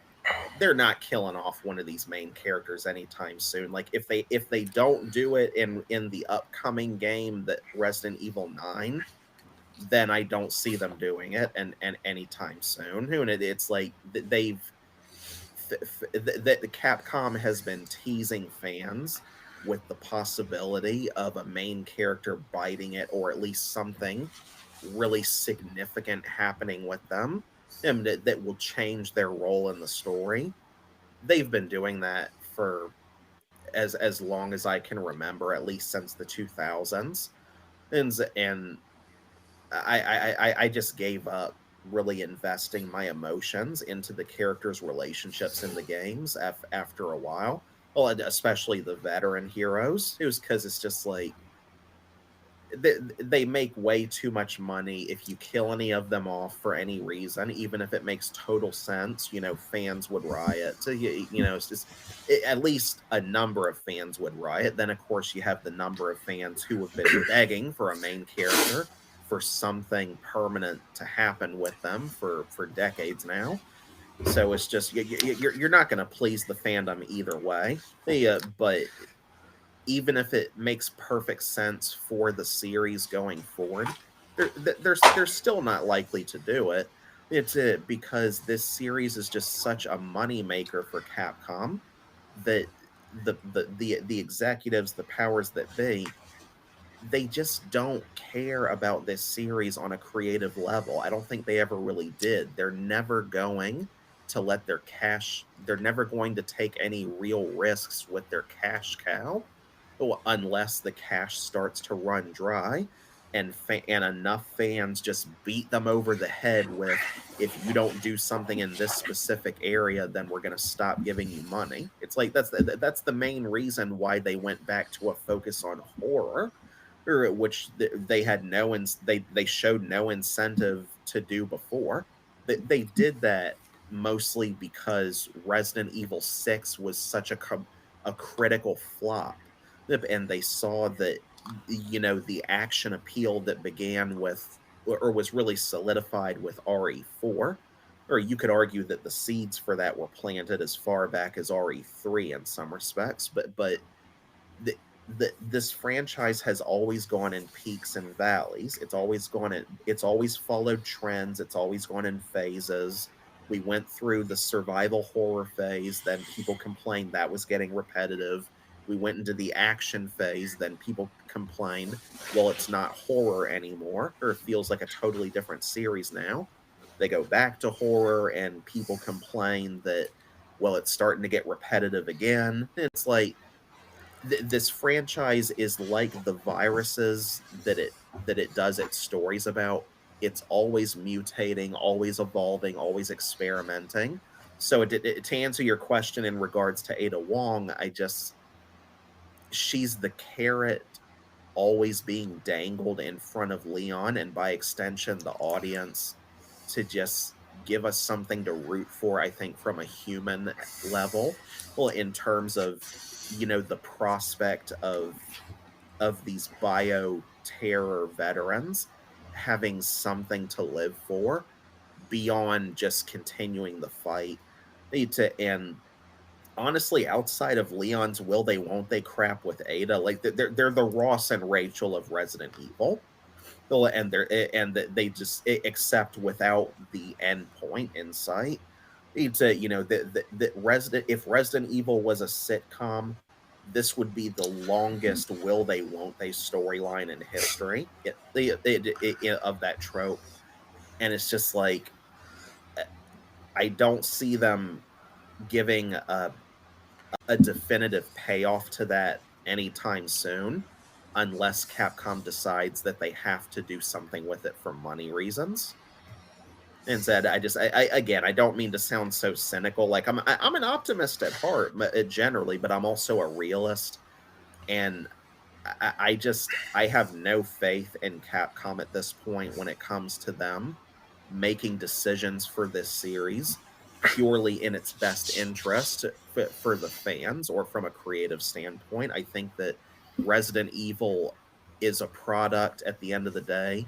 they're not killing off one of these main characters anytime soon. Like if they don't do it in the upcoming game, that Resident Evil 9, then I don't see them doing it and anytime soon. And it's like they've the Capcom has been teasing fans with the possibility of a main character biting it, or at least something really significant happening with them, and that will change their role in the story. They've been doing that for as long as I can remember, at least since the 2000s. And I just gave up really investing my emotions into the characters' relationships in the games after a while. Well, and especially the veteran heroes. It was because it's just like they make way too much money if you kill any of them off for any reason, even if it makes total sense. Fans would riot. So it's just at least a number of fans would riot. Then of course you have the number of fans who have been begging for a main character, for something permanent to happen with them for decades now. So it's just you're not going to please the fandom either way. But even if it makes perfect sense for the series going forward, they're still not likely to do it. It's because this series is just such a money maker for Capcom, that the executives, the powers that be, they just don't care about this series on a creative level. I don't think they ever really did. They're never going to let their cash, they're never going to take any real risks with their cash cow, unless the cash starts to run dry, and enough fans just beat them over the head with, if you don't do something in this specific area, then we're going to stop giving you money. It's like that's the main reason why they went back to a focus on horror, or which they had they showed no incentive to do before. They did that mostly because Resident Evil 6 was such a critical flop, and they saw that the action appeal that began with, or was really solidified with RE4, or you could argue that the seeds for that were planted as far back as RE3 in some respects, but this franchise has always gone in peaks and valleys. It's always followed trends. It's always gone in phases. We went through the survival horror phase, then people complained that was getting repetitive. We went into the action phase, then people complained, well, it's not horror anymore, or it feels like a totally different series now. They go back to horror, and people complain that, well, it's starting to get repetitive again. It's like this franchise is like the viruses that it does its stories about. It's always mutating, always evolving, always experimenting. So to answer your question in regards to Ada Wong, she's the carrot always being dangled in front of Leon, and by extension the audience, to just give us something to root for, I think, from a human level. Well, in terms of, the prospect of these bio-terror veterans having something to live for beyond just continuing the fight. And honestly, outside of Leon's will they won't they crap with Ada, like they're the Ross and Rachel of Resident Evil. They just accept without the end point in sight. If Resident Evil was a sitcom, this would be the longest will they won't they storyline in history of that trope. And it's just like, I don't see them giving a definitive payoff to that anytime soon, unless Capcom decides that they have to do something with it for money reasons. And said, again, I don't mean to sound so cynical. Like I'm an optimist at heart, generally, but I'm also a realist, and I have no faith in Capcom at this point when it comes to them making decisions for this series purely in its best interest for the fans or from a creative standpoint. I think that Resident Evil is a product at the end of the day,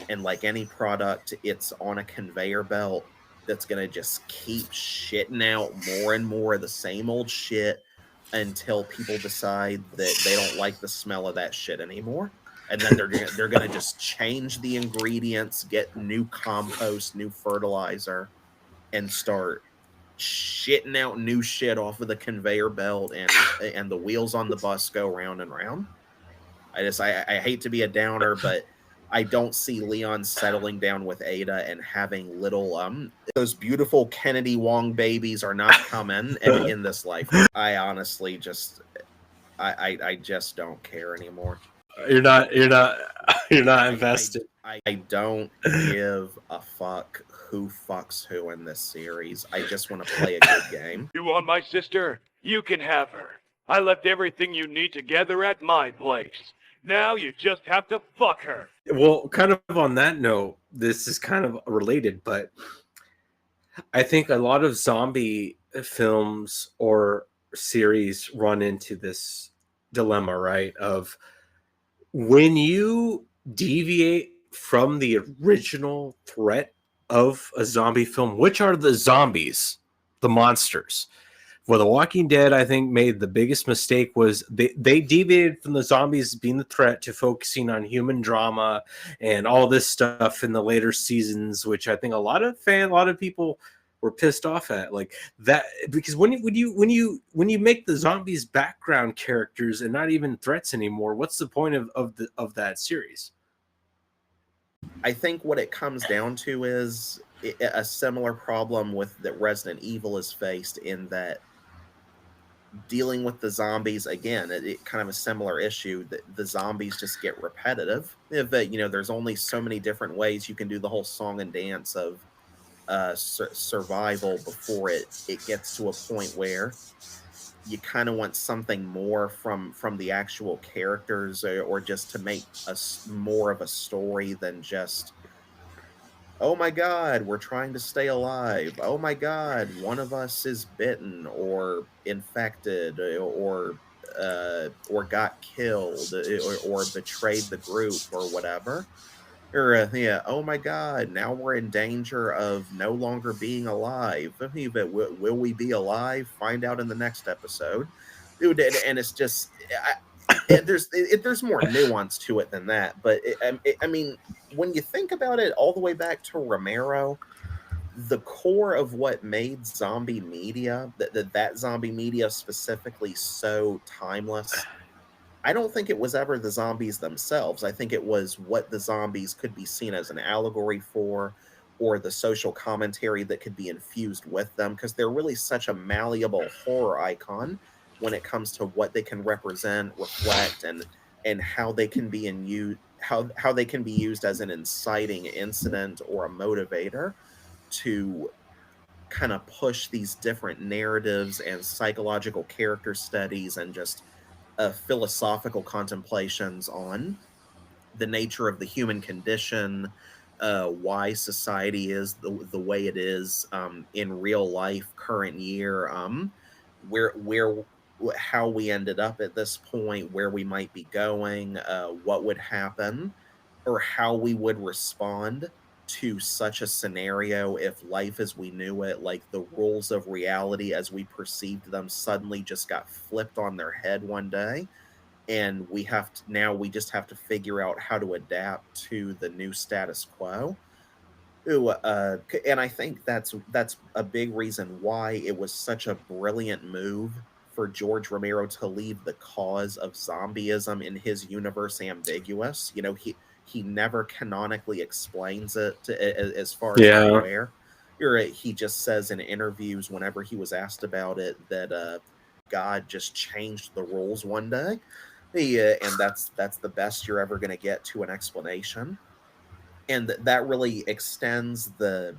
and like any product, it's on a conveyor belt that's going to just keep shitting out more and more of the same old shit until people decide that they don't like the smell of that shit anymore. And then they're going to just change the ingredients, get new compost, new fertilizer, and start shitting out new shit off of the conveyor belt, and the wheels on the bus go round and round. I hate to be a downer, but I don't see Leon settling down with Ada and having little those beautiful Kennedy Wong babies are not coming in this life. I honestly just I just don't care anymore. You're not invested. I don't give a fuck who fucks who in this series. I just want to play a good game. You want my sister? You can have her. I left everything you need together at my place. Now you just have to fuck her. Well, kind of on that note, this is kind of related, but I think a lot of zombie films or series run into this dilemma, right? Of when you deviate from the original threat of a zombie film, which are the zombies, the monsters. Well, The Walking Dead, I think, made the biggest mistake was they deviated from the zombies being the threat to focusing on human drama and all this stuff in the later seasons, which I think a lot of people were pissed off at, like that, because when you make the zombies background characters and not even threats anymore, what's the point of that series? I think what it comes down to is a similar problem with that Resident Evil is faced, in that dealing with the zombies, again, it kind of a similar issue, that the zombies just get repetitive. There's only so many different ways you can do the whole song and dance of survival before it gets to a point where you kind of want something more from the actual characters, or just to make more of a story than just, oh my god, we're trying to stay alive, oh my god, one of us is bitten or infected or got killed or betrayed the group or whatever. Or oh my god, now we're in danger of no longer being alive. But will we be alive? Find out in the next episode, dude. And it's just there's more nuance to it than that. But I mean, when you think about it, all the way back to Romero, the core of what made zombie media, that zombie media specifically, so timeless, I don't think it was ever the zombies themselves. I think it was what the zombies could be seen as an allegory for, or the social commentary that could be infused with them, because they're really such a malleable horror icon when it comes to what they can represent, reflect, and how they can be in use, how they can be used as an inciting incident or a motivator to kind of push these different narratives and psychological character studies and just philosophical contemplations on the nature of the human condition, why society is the way it is in real life, current year, where how we ended up at this point, where we might be going, what would happen, or how we would respond to such a scenario if life as we knew it, like the rules of reality as we perceived them, suddenly just got flipped on their head one day, and we just have to figure out how to adapt to the new status quo. And I think that's a big reason why it was such a brilliant move for George Romero to leave the cause of zombieism in his universe ambiguous. He never canonically explains it as far as I'm aware. You're right, he just says in interviews whenever he was asked about it that God just changed the rules one day. And that's the best you're ever going to get to an explanation, and that really extends the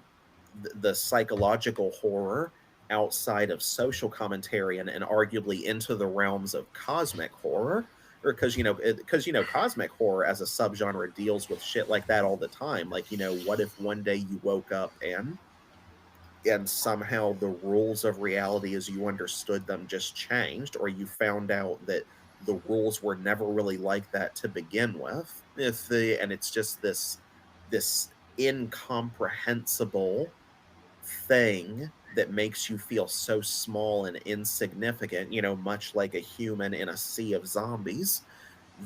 psychological horror outside of social commentary and arguably into the realms of cosmic horror, or because cosmic horror as a subgenre deals with shit like that all the time. Like, what if one day you woke up and somehow the rules of reality as you understood them just changed, or you found out that the rules were never really like that to begin with, and it's just this incomprehensible thing that makes you feel so small and insignificant, much like a human in a sea of zombies,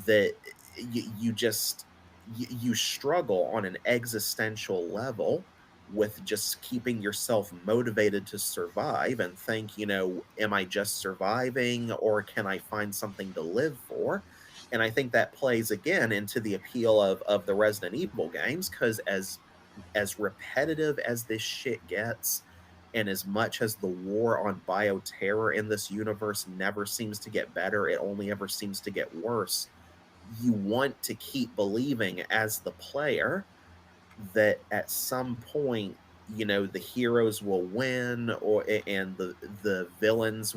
that you just you struggle on an existential level with just keeping yourself motivated to survive and think, am I just surviving, or can I find something to live for? And I think that plays again into the appeal of the Resident Evil games, because as repetitive as this shit gets, and as much as the war on bioterror in this universe never seems to get better, it only ever seems to get worse. You want to keep believing as the player that at some point, the heroes will win, and the villains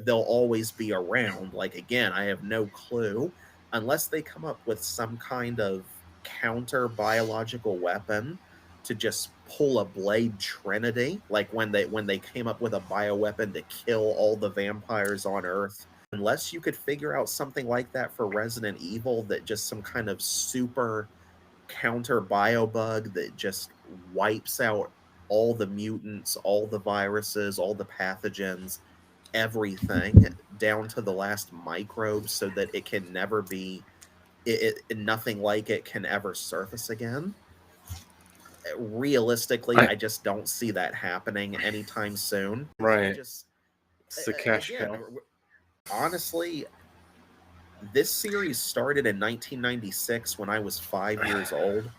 they'll always be around. Like, again, I have no clue unless they come up with some kind of counter biological weapon to just pull a blade trinity, like when they came up with a bioweapon to kill all the vampires on Earth. Unless you could figure out something like that for Resident Evil, that just some kind of super counter bio bug that just wipes out all the mutants, all the viruses, all the pathogens, everything down to the last microbe, so that it can never be nothing like it can ever surface again. Realistically, I just don't see that happening anytime soon. Right. It's the cash Again, cow. honestly, this series started in 1996 when I was 5 years old.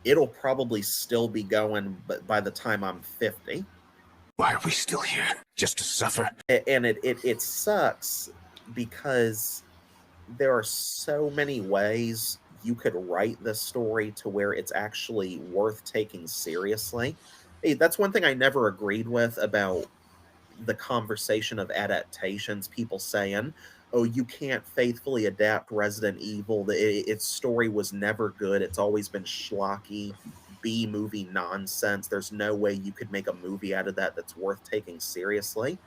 It'll probably still be going, but by the time I'm 50. Why are we still here? Just to suffer? And it sucks because there are so many ways you could write this story to where it's actually worth taking seriously. Hey, that's one thing I never agreed with about the conversation of adaptations. People saying, oh, you can't faithfully adapt Resident Evil. Its story was never good. It's always been schlocky B movie nonsense. There's no way you could make a movie out of that that's worth taking seriously.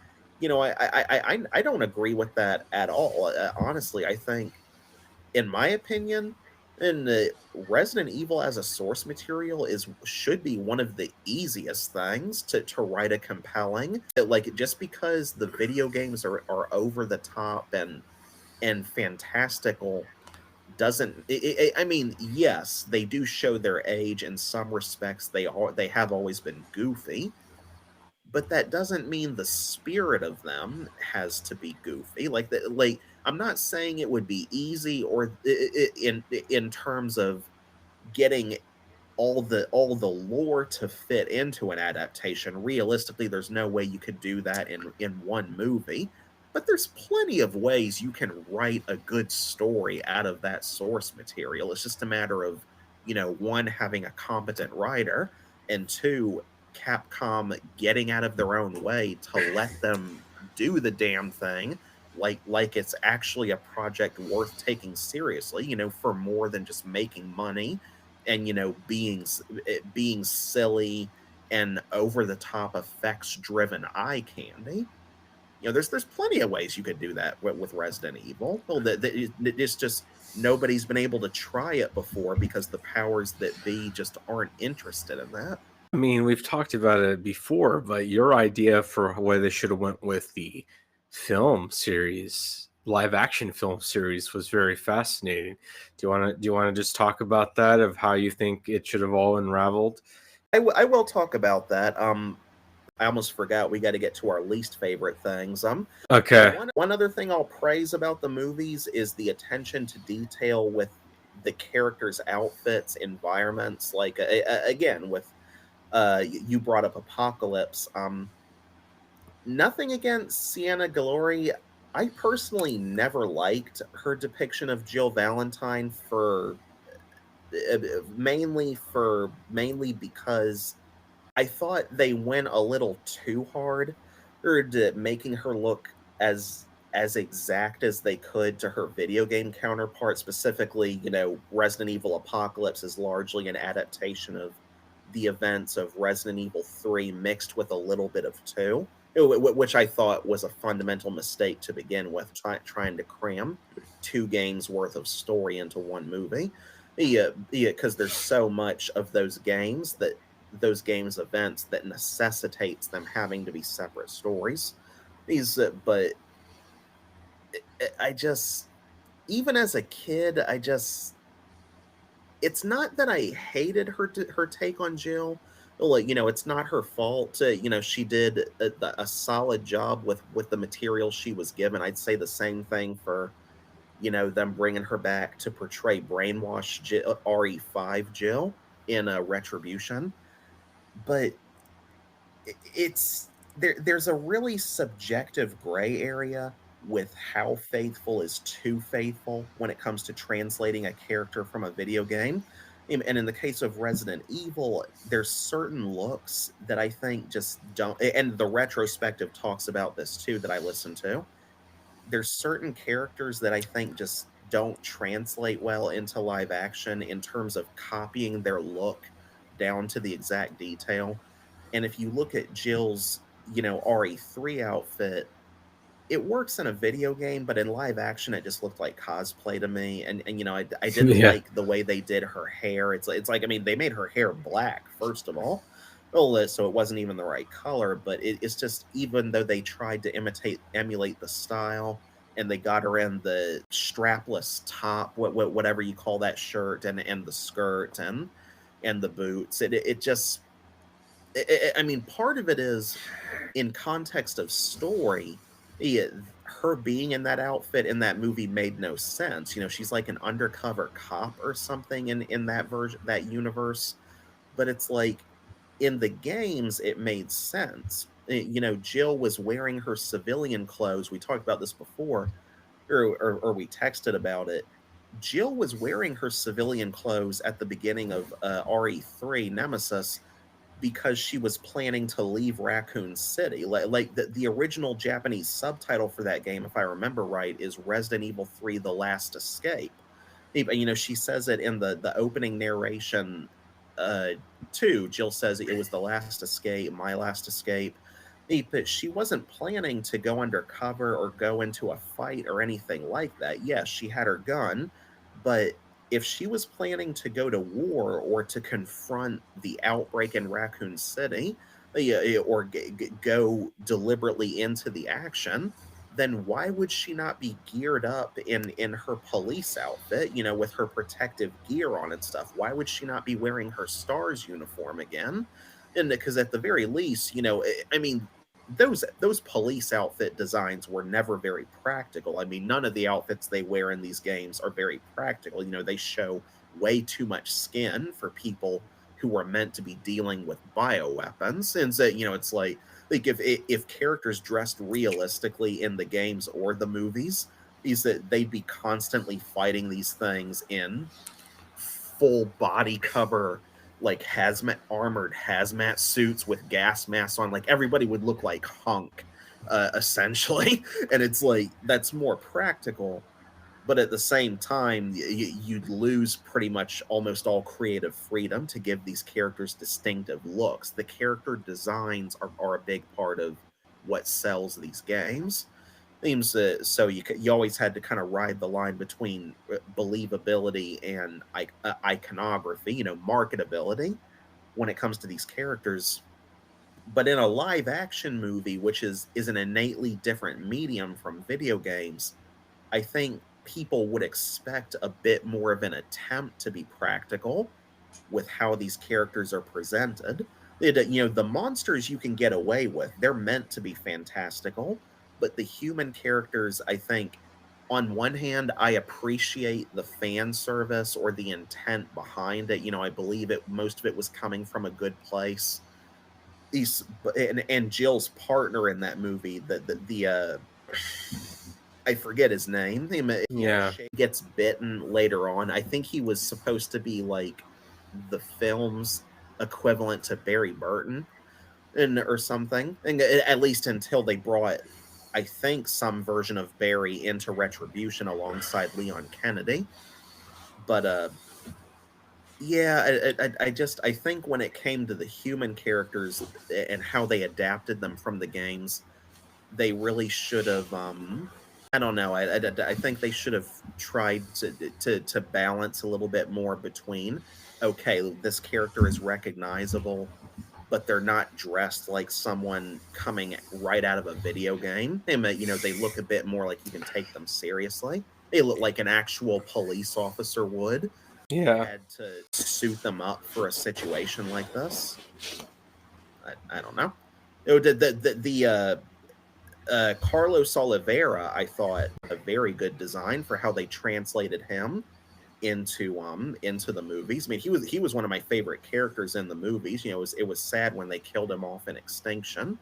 I don't agree with that at all. Honestly, I think, in my opinion, and Resident Evil as a source material should be one of the easiest things to write a compelling. Like, just because the video games are over the top and and fantastical doesn't I mean, yes, they do show their age in some respects. They have always been goofy, but that doesn't mean the spirit of them has to be goofy. Like I'm not saying it would be easy or in terms of getting all the lore to fit into an adaptation. Realistically, there's no way you could do that in one movie, but there's plenty of ways you can write a good story out of that source material. It's just a matter of, one, having a competent writer, and two, Capcom getting out of their own way to let them do the damn thing like it's actually a project worth taking seriously, for more than just making money and being silly and over the top effects driven eye candy. There's plenty of ways you could do that with Resident Evil. Well, it's just nobody's been able to try it before because the powers that be just aren't interested in that. I mean, we've talked about it before, but your idea for why they should have went with the film series, live action film series, was very fascinating. Do you want to just talk about that, of how you think it should have all unraveled? I will talk about that. I almost forgot we got to get to our least favorite things. Okay. One other thing I'll praise about the movies is the attention to detail with the characters' outfits, environments. Like again, with you brought up Apocalypse. Nothing against Sienna Glory. I personally never liked her depiction of Jill Valentine mainly because I thought they went a little too hard to making her look as exact as they could to her video game counterpart. Specifically, Resident Evil Apocalypse is largely an adaptation of the events of Resident Evil 3 mixed with a little bit of 2, which I thought was a fundamental mistake to begin with, trying to cram 2 games worth of story into one movie. Yeah, because there's so much of those games events that necessitates them having to be separate stories. But I just, even as a kid, it's not that I hated her take on Jill. Like, it's not her fault. She did a solid job with the material she was given. I'd say the same thing for them bringing her back to portray brainwashed RE5 Jill in Retribution. But it's there's a really subjective gray area with how faithful is too faithful when it comes to translating a character from a video game. And in the case of Resident Evil, there's certain looks that I think just don't, and the retrospective talks about this too that I listened to. There's certain characters that I think just don't translate well into live action in terms of copying their look down to the exact detail. And if you look at Jill's, RE3 outfit, it works in a video game, but in live action, it just looked like cosplay to me. And I didn't Yeah. like the way they did her hair. It's like, I mean, they made her hair black, first of all. Well, so it wasn't even the right color, but it's just, even though they tried to emulate the style, and they got her in the strapless top, whatever you call that shirt, and the skirt and the boots, it just, I mean, part of it is in context of story. Her being in that outfit in that movie made no sense. She's like an undercover cop or something in that version, that universe. But it's like, in the games, it made sense. Jill was wearing her civilian clothes. We talked about this before, or we texted about it. Jill was wearing her civilian clothes at the beginning of RE3 Nemesis because she was planning to leave Raccoon City. Like the original Japanese subtitle for that game, if I remember right, is Resident Evil 3: The Last Escape. She says it in the opening narration too. Jill says it was the last escape, my last escape. But she wasn't planning to go undercover or go into a fight or anything like that. Yes, she had her gun, but if she was planning to go to war or to confront the outbreak in Raccoon City, or go deliberately into the action, then why would she not be geared up in her police outfit, with her protective gear on and stuff? Why would she not be wearing her STARS uniform again? And because at the very least, I mean, those police outfit designs were never very practical. I mean, none of the outfits they wear in these games are very practical. They show way too much skin for people who were meant to be dealing with bioweapons. And so, it's like if characters dressed realistically in the games or the movies, is that they'd be constantly fighting these things in full body cover, like armored hazmat suits with gas masks on. Like everybody would look like Hunk, essentially. And it's like that's more practical, but at the same time, you'd lose pretty much almost all creative freedom to give these characters distinctive looks. The character designs are a big part of what sells these games. Seems so you always had to kind of ride the line between believability and iconography, marketability when it comes to these characters. But in a live action movie, which is an innately different medium from video games, I think people would expect a bit more of an attempt to be practical with how these characters are presented. The monsters you can get away with, they're meant to be fantastical, but the human characters, I think, on one hand, I appreciate the fan service or the intent behind it. I believe most of it was coming from a good place. And Jill's partner in that movie, the I forget his name. Yeah. Gets bitten later on. I think he was supposed to be like the film's equivalent to Barry Burton, or something. And at least until they brought, I think, some version of Barry into Retribution alongside Leon Kennedy. But yeah, I think when it came to the human characters and how they adapted them from the games, they really should have I don't know. I think they should have tried to balance a little bit more between, okay, this character is recognizable, but they're not dressed like someone coming right out of a video game. They look a bit more like you can take them seriously. They look like an actual police officer would. Yeah. Had to suit them up for a situation like this. I don't know. Carlos Oliveira, I thought, a very good design for how they translated him into the movies. I mean, he was one of my favorite characters in the movies. It was sad when they killed him off in Extinction.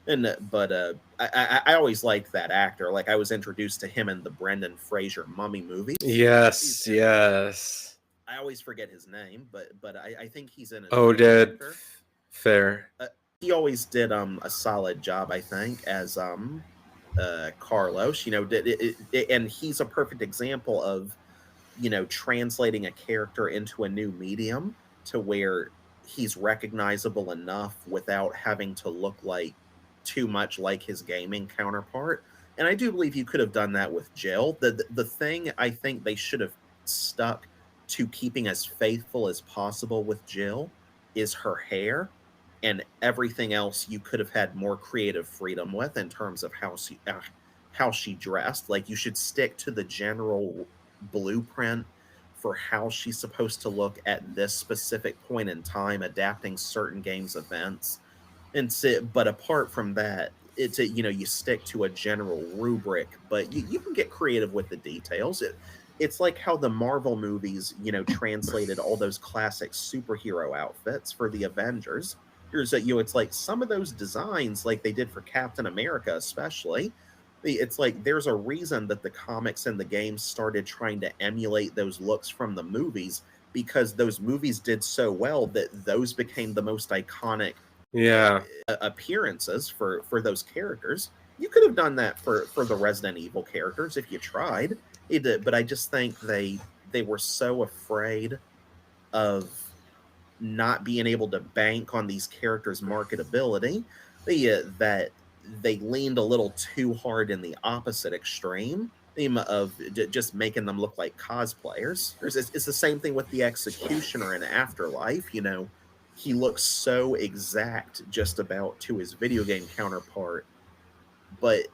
But I always liked that actor. Like I was introduced to him in the Brendan Fraser Mummy movie. Yes. I always forget his name, but I think he's in it. Oded Fair. He always did a solid job, I think, as Carlos. And he's a perfect example of translating a character into a new medium to where he's recognizable enough without having to look like too much like his gaming counterpart. And I do believe you could have done that with Jill. The thing I think they should have stuck to keeping as faithful as possible with Jill is her hair, and everything else you could have had more creative freedom with in terms of how she dressed. Like you should stick to the general blueprint for how she's supposed to look at this specific point in time, adapting certain games events. But apart from that, you stick to a general rubric, but you can get creative with the details. It's like how the Marvel movies, translated all those classic superhero outfits for the Avengers. It's like some of those designs, like they did for Captain America, especially. It's like there's a reason that the comics and the games started trying to emulate those looks from the movies, because those movies did so well that those became the most iconic appearances for those characters. You could have done that for the Resident Evil characters if you tried. But I just think they were so afraid of not being able to bank on these characters' marketability that they leaned a little too hard in the opposite extreme of just making them look like cosplayers. It's the same thing with the Executioner in Afterlife. He looks so exact just about to his video game counterpart, but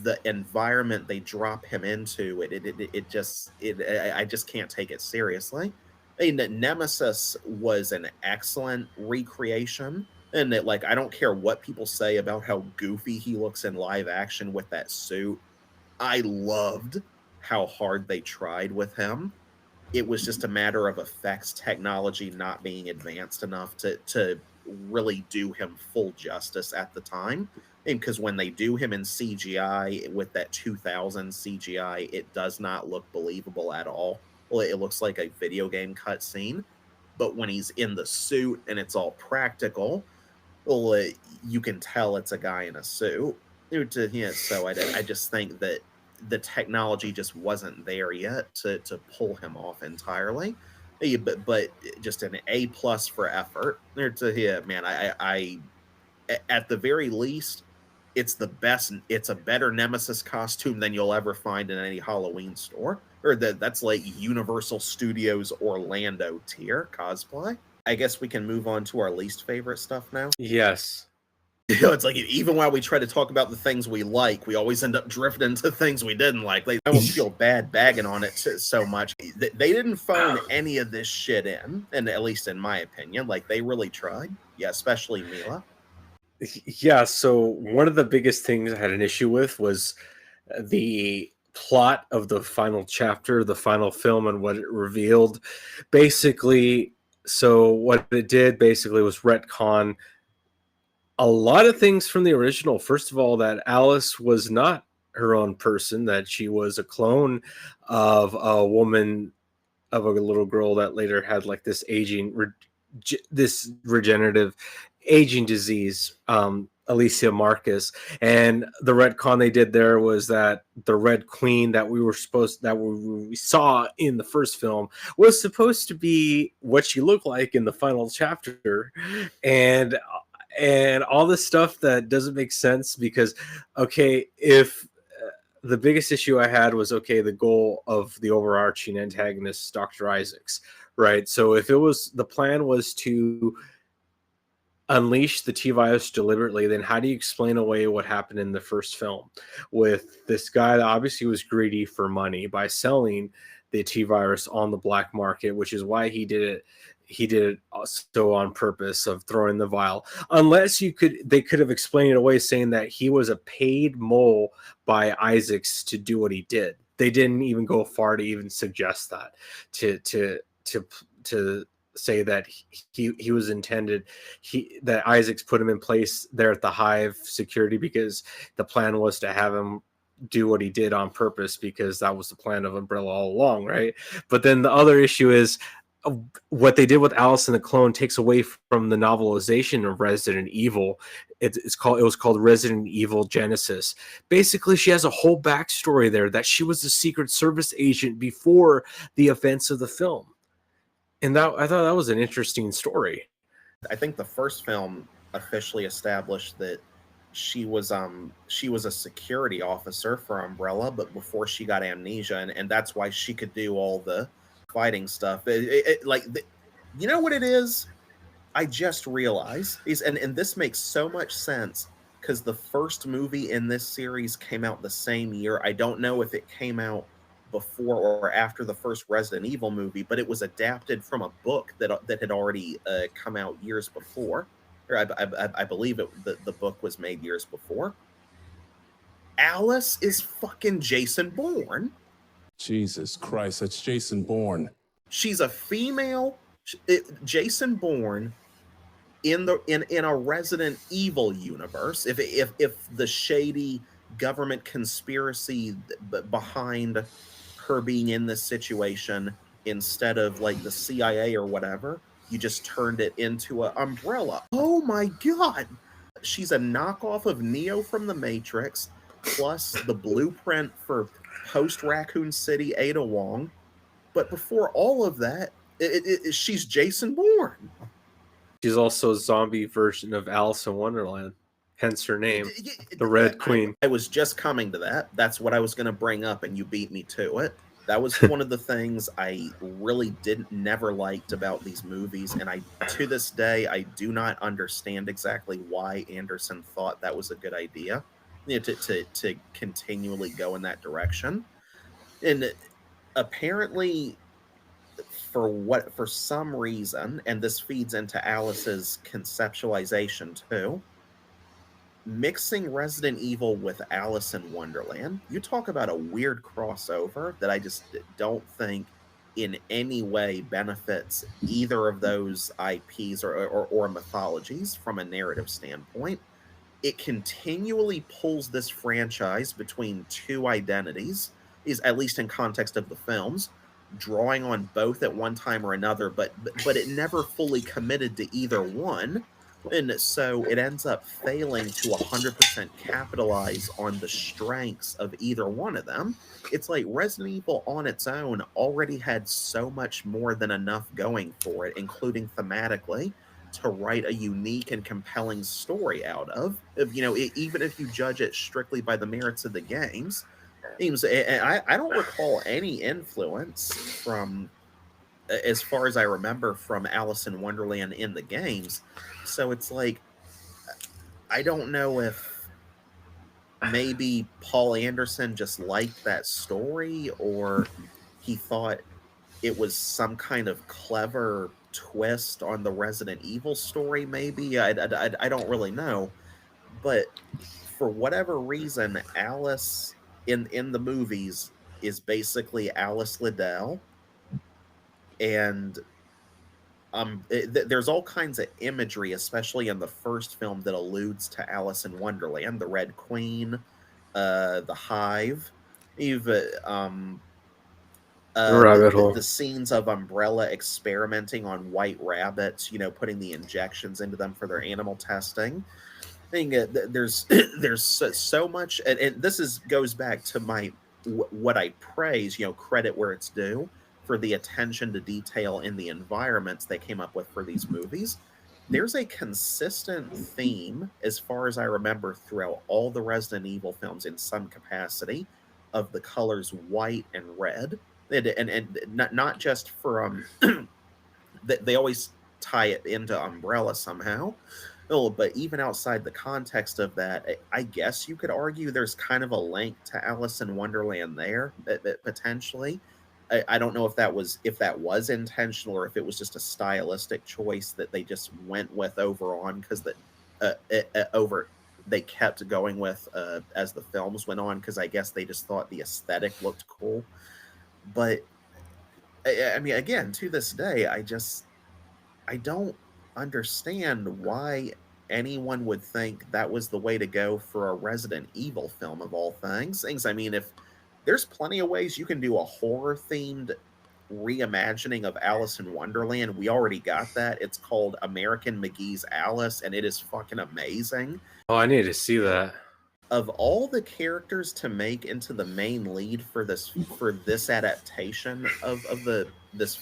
the environment they drop him into, I just can't take it seriously. I mean, Nemesis was an excellent recreation, and that, like, I don't care what people say about how goofy he looks in live action with that suit. I loved how hard they tried with him. It was just a matter of effects technology not being advanced enough to really do him full justice at the time. And because when they do him in CGI with that 2000 CGI, it does not look believable at all. Well, it looks like a video game cutscene. But when he's in the suit and it's all practical, well, you can tell it's a guy in a suit. So I just think that the technology just wasn't there yet to pull him off entirely. But just an A+ for effort. Man, I at the very least, it's the best. It's a better Nemesis costume than you'll ever find in any Halloween store. Or that's like Universal Studios Orlando tier cosplay. I guess we can move on to our least favorite stuff now. Yes. It's like, even while we try to talk about the things we like, we always end up drifting to things we didn't like. Like, I almost feel bad bagging on it so much. They didn't phone any of this shit in, and at least in my opinion, like, they really tried. Yeah, especially Mila. Yeah, so one of the biggest things I had an issue with was the plot of the final chapter, the final film, and what it revealed. Basically, so what it did basically was retcon a lot of things from the original. First of all, that Alice was not her own person, that she was a clone of a woman, of a little girl that later had like this this regenerative aging disease, Alicia Marcus. And the retcon they did there was that the Red Queen that we saw in the first film was supposed to be what she looked like in the final chapter, and all this stuff that doesn't make sense. Because, okay, if the biggest issue I had was, okay, the goal of the overarching antagonist, Dr. Isaacs, right? So if the plan was to unleash the T-virus deliberately, then how do you explain away what happened in the first film with this guy that obviously was greedy for money by selling the T-virus on the black market, which is why he did it. He did it so on purpose, of throwing the vial. Unless they could have explained it away, saying that he was a paid mole by Isaacs to do what he did. They didn't even go far to even suggest that, to say that he was intended, that Isaacs put him in place there at the Hive security because the plan was to have him do what he did on purpose, because that was the plan of Umbrella all along, right? But then the other issue is, what they did with Alice and the Clone takes away from the novelization of Resident Evil. It was called Resident Evil Genesis. Basically, she has a whole backstory there, that she was a Secret Service agent before the events of the film. And I thought that was an interesting story. I think the first film officially established that she was a security officer for Umbrella, but before she got amnesia, and that's why she could do all the fighting stuff. You know what it is? I just realized, and this makes so much sense, because the first movie in this series came out the same year. I don't know if it came out before or after the first Resident Evil movie, but it was adapted from a book that had already come out years before. Or I believe the book was made years before. Alice is fucking Jason Bourne. Jesus Christ, that's Jason Bourne. She's a female Jason Bourne in a Resident Evil universe. If the shady government conspiracy behind her being in this situation, instead of like the CIA or whatever, you just turned it into an Umbrella. Oh my god! She's a knockoff of Neo from the Matrix, plus the blueprint for post-Raccoon City Ada Wong. But before all of that, she's Jason Bourne. She's also a zombie version of Alice in Wonderland, hence her name, the Red Queen. I was just coming to that. That's what I was going to bring up, and you beat me to it. That was one of the things I really never liked about these movies, and to this day, I do not understand exactly why Anderson thought that was a good idea. to continually go in that direction. And apparently, for some reason, and this feeds into Alice's conceptualization too, mixing Resident Evil with Alice in Wonderland, you talk about a weird crossover that I just don't think in any way benefits either of those IPs or mythologies from a narrative standpoint. It continually pulls this franchise between two identities, is at least in context of the films, drawing on both at one time or another, but it never fully committed to either one. And so it ends up failing to 100% capitalize on the strengths of either one of them. It's like Resident Evil on its own already had so much more than enough going for it, including thematically, to write a unique and compelling story out of. Even if you judge it strictly by the merits of the games, I don't recall any influence from, as far as I remember, from Alice in Wonderland in the games. So it's like, I don't know if maybe Paul Anderson just liked that story, or he thought it was some kind of clever twist on the Resident Evil story, maybe. I don't really know. But for whatever reason, Alice in the movies is basically Alice Liddell. And there's all kinds of imagery, especially in the first film, that alludes to Alice in Wonderland, the Red Queen, the Hive, even Rabbit hole. the scenes of Umbrella experimenting on white rabbits, putting the injections into them for their animal testing. I think there's there's so much, and this goes back to my what I praise, credit where it's due, for the attention to detail in the environments they came up with for these movies. There's a consistent theme, as far as I remember, throughout all the Resident Evil films in some capacity, of the colors white and red. And not just for they always tie it into Umbrella somehow. Oh, but even outside the context of that, I guess you could argue there's kind of a link to Alice in Wonderland there, potentially. I don't know if that was intentional, or if it was just a stylistic choice that they just went with because they kept going with as the films went on, because I guess they just thought the aesthetic looked cool. But I mean, again, to this day, I don't understand why anyone would think that was the way to go for a Resident Evil film, of all things. I mean, if there's plenty of ways you can do a horror themed reimagining of Alice in Wonderland, we already got that. It's called American McGee's Alice, and it is fucking amazing. Oh, I need to see that. Of all the characters to make into the main lead for this adaptation of this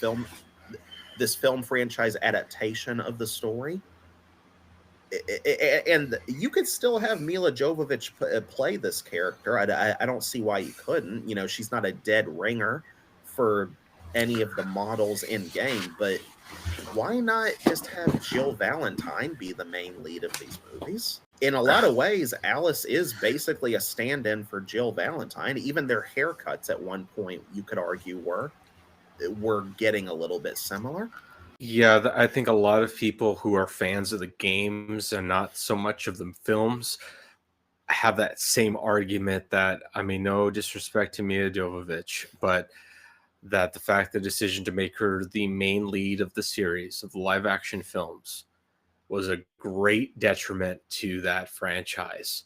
film franchise adaptation of the story, and you could still have Mila Jovovich play this character. I don't see why you couldn't. She's not a dead ringer for any of the models in game, but why not just have Jill Valentine be the main lead of these movies? In a lot of ways, Alice is basically a stand-in for Jill Valentine. Even their haircuts at one point, you could argue, were getting a little bit similar. Yeah, I think a lot of people who are fans of the games and not so much of the films have that same argument that, I mean, no disrespect to Mia Jovovich, but that the fact, the decision to make her the main lead of the series of live action films was a great detriment to that franchise.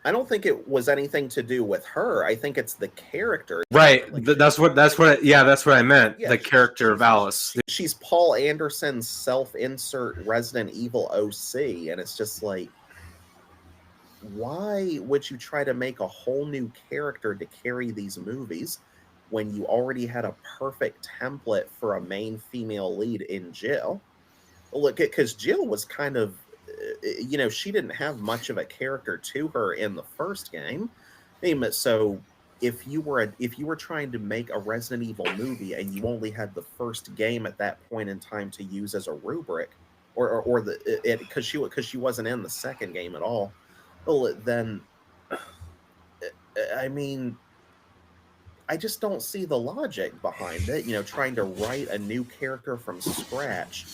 I don't think it was anything to do with her. I think it's the character. Right. That's what I meant. Yeah, the character of Alice. She's Paul Anderson's self-insert Resident Evil OC, and it's just like, why would you try to make a whole new character to carry these movies when you already had a perfect template for a main female lead in Jill? Look, because Jill was kind of, she didn't have much of a character to her in the first game. So if you were trying to make a Resident Evil movie and you only had the first game at that point in time to use as a rubric, because she wasn't in the second game at all, well, then I mean, I just don't see the logic behind it. Trying to write a new character from scratch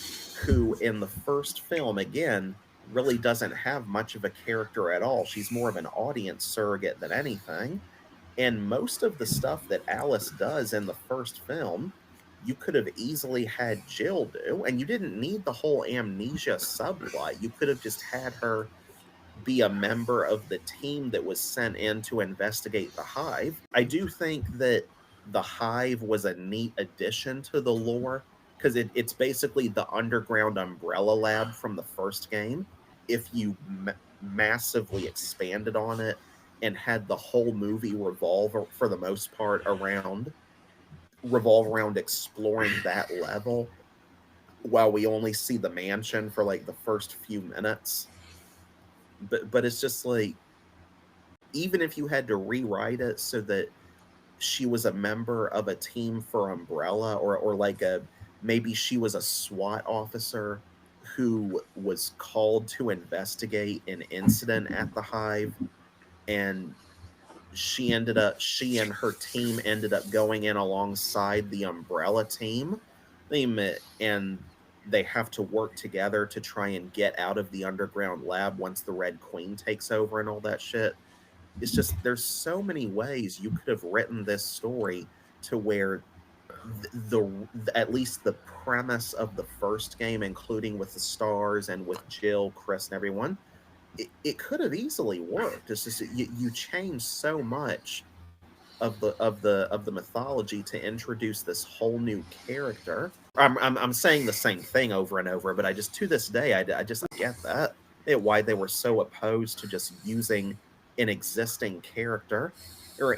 who, in the first film, again, really doesn't have much of a character at all. She's more of an audience surrogate than anything. And most of the stuff that Alice does in the first film, you could have easily had Jill do, and you didn't need the whole amnesia subplot. You could have just had her be a member of the team that was sent in to investigate the hive. I do think that the hive was a neat addition to the lore because it's basically the underground umbrella lab from the first game. If you massively expanded on it and had the whole movie for the most part revolve around exploring that level, while we only see the mansion for like the first few minutes. But it's just like, even if you had to rewrite it so that she was a member of a team for Umbrella, or like maybe she was a SWAT officer who was called to investigate an incident at the hive, and she and her team ended up going in alongside the Umbrella team, and they have to work together to try and get out of the underground lab once the Red Queen takes over and all that shit. It's just, there's so many ways you could have written this story to where at least the premise of the first game, including with the stars and with Jill, Chris, and everyone, it could have easily worked. It's just you change so much of the mythology to introduce this whole new character. I'm saying the same thing over and over, but I just, to this day, I just get that, why they were so opposed to just using an existing character,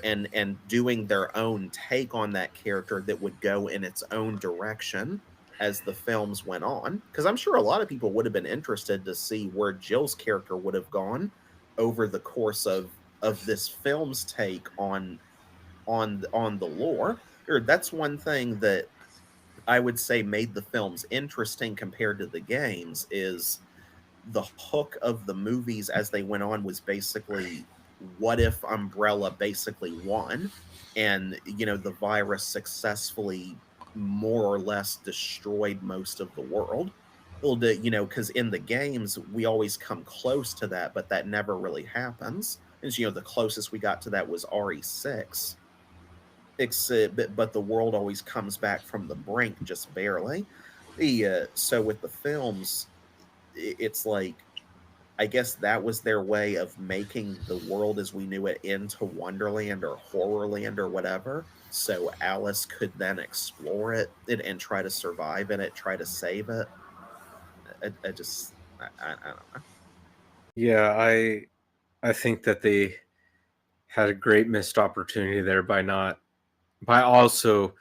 and doing their own take on that character that would go in its own direction as the films went on. Because I'm sure a lot of people would have been interested to see where Jill's character would have gone over the course of this film's take on the lore. Or that's one thing that I would say made the films interesting compared to the games, is the hook of the movies as they went on was basically, what if Umbrella basically won, and the virus successfully more or less destroyed most of the world. Well, because in the games we always come close to that, but that never really happens. And the closest we got to that was RE6, but the world always comes back from the brink just barely. So with the films, it's like, I guess that was their way of making the world as we knew it into Wonderland or Horrorland or whatever. So Alice could then explore it and try to survive in it, try to save it. I don't know. Yeah, I think that they had a great missed opportunity there by also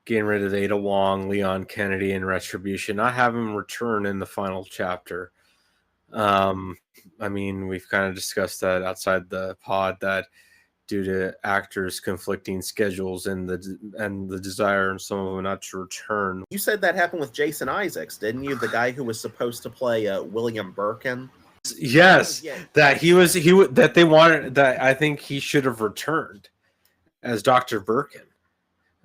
getting rid of Ada Wong, Leon Kennedy, and Retribution, not having him return in the final chapter. I mean, we've kind of discussed that outside the pod, that due to actors' conflicting schedules and the desire in some of them not to return. You said that happened with Jason Isaacs, didn't you? The guy who was supposed to play William Birkin. Yes, that that they wanted, that I think he should have returned as Dr. Birkin.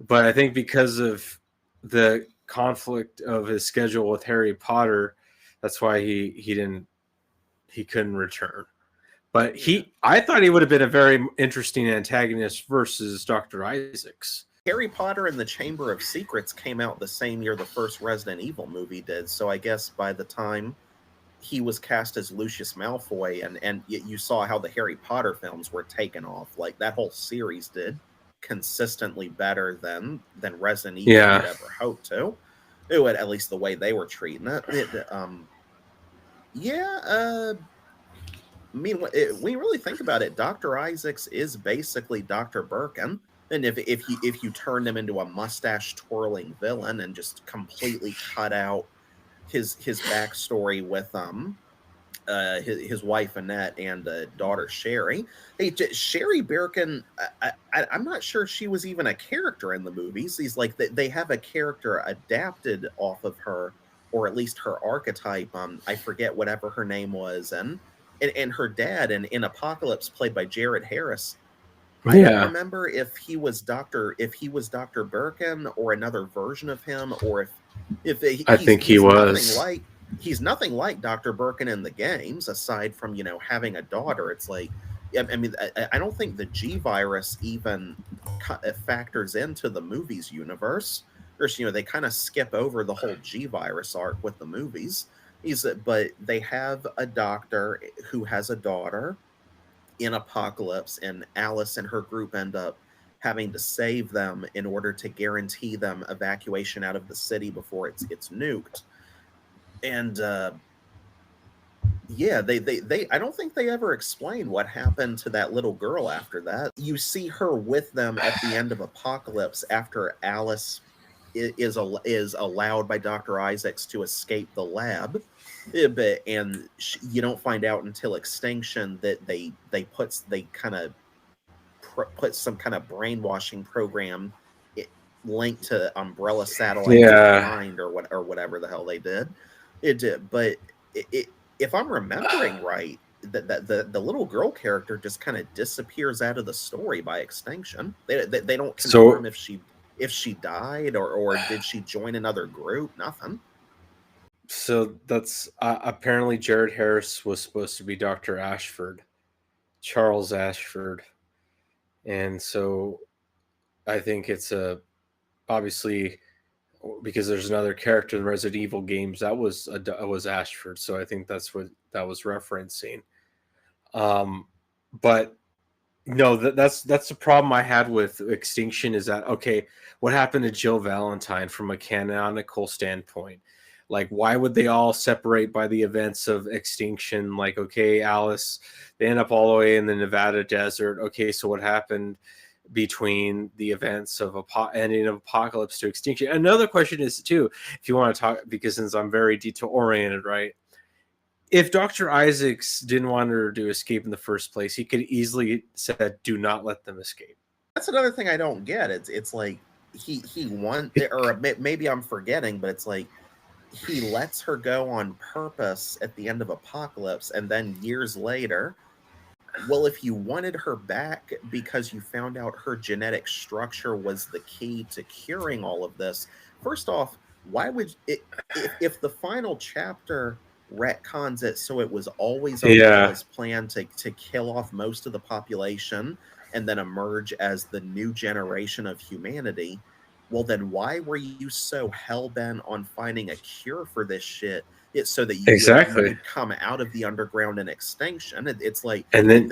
But I think because of the conflict of his schedule with Harry Potter, that's why he couldn't return. But I thought he would have been a very interesting antagonist versus Dr. Isaacs. Harry Potter and the Chamber of Secrets came out the same year the first Resident Evil movie did. So I guess by the time he was cast as Lucius Malfoy, and you saw how the Harry Potter films were taken off. Like, that whole series did consistently better than Resident Evil would ever hope to. At least the way they were treating it. I mean, when you really think about it, Dr. Isaacs is basically Dr. Birkin. And if you turned him into a mustache twirling villain and just completely cut out his backstory with his wife Annette and daughter Sherry. Sherry Birkin, I'm not sure she was even a character in the movies. He's like, they have a character adapted off of her, or at least her archetype. I forget whatever her name was, and her dad in Apocalypse, played by Jared Harris. I don't Yeah. remember if he was Dr. Birkin or another version of him, or if I think he was. He's nothing like Dr. Birkin in the games, aside from, having a daughter. It's like, I mean, I don't think the G virus even factors into the movies universe. There's, they kind of skip over the whole G virus arc with the movies. But they have a doctor who has a daughter in Apocalypse, and Alice and her group end up having to save them in order to guarantee them evacuation out of the city before it's nuked. And yeah, they I don't think they ever explain what happened to that little girl after that. You see her with them at the end of Apocalypse after Alice is allowed by Dr. Isaacs to escape the lab. And you don't find out until Extinction that they kind of put some kind of brainwashing program linked to Umbrella Satellites mind, or whatever the hell they did. It did, but if I'm remembering right, that the little girl character just kind of disappears out of the story by Extinction. They don't confirm if she died, or did she join another group. Nothing. So that's apparently Jared Harris was supposed to be Dr. Ashford, Charles Ashford, and so I think it's obviously, because there's another character in the Resident Evil games that was Ashford, so I think that's what that was referencing. But no, that's the problem I had with Extinction, is that, okay, what happened to Jill Valentine from a canonical standpoint? Like, why would they all separate by the events of Extinction? Like, okay, Alice, they end up all the way in the Nevada desert. Okay, so what happened between the events of ending of Apocalypse to Extinction? Another question is, too, if you want to talk, because since I'm very detail oriented, right? If Dr. Isaacs didn't want her to escape in the first place, he could easily said, "Do not let them escape." That's another thing I don't get. It's like he or maybe I'm forgetting, but it's like he lets her go on purpose at the end of Apocalypse, and then years later, well, if you wanted her back because you found out her genetic structure was the key to curing all of this, first off, why would it, if the final chapter retcons it so it was always Umbrella's plan to kill off most of the population and then emerge as the new generation of humanity, well, then why were you so hell-bent on finding a cure for this shit? It's so that you would come out of the underground in Extinction. It's like, and then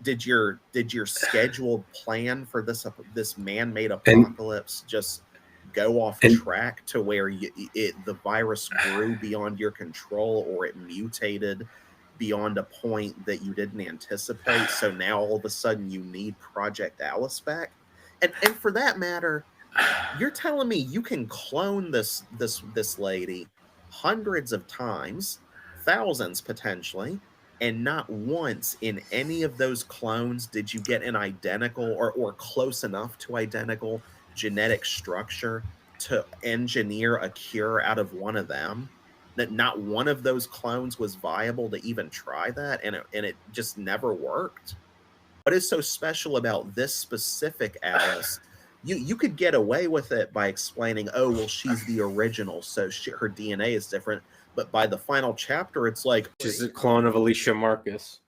did your scheduled plan for this man-made apocalypse just go off track to where the virus grew beyond your control, or it mutated beyond a point that you didn't anticipate? So now all of a sudden you need Project Alice back, and for that matter, you're telling me you can clone this lady hundreds of times, thousands potentially, and not once in any of those clones did you get an identical or close enough to identical genetic structure to engineer a cure out of one of them? That not one of those clones was viable to even try that, and it just never worked. What is so special about this specific Alice? You could get away with it by explaining, oh, well, she's the original, so her DNA is different. But by the final chapter, it's like, she's a clone of Alicia Marcus.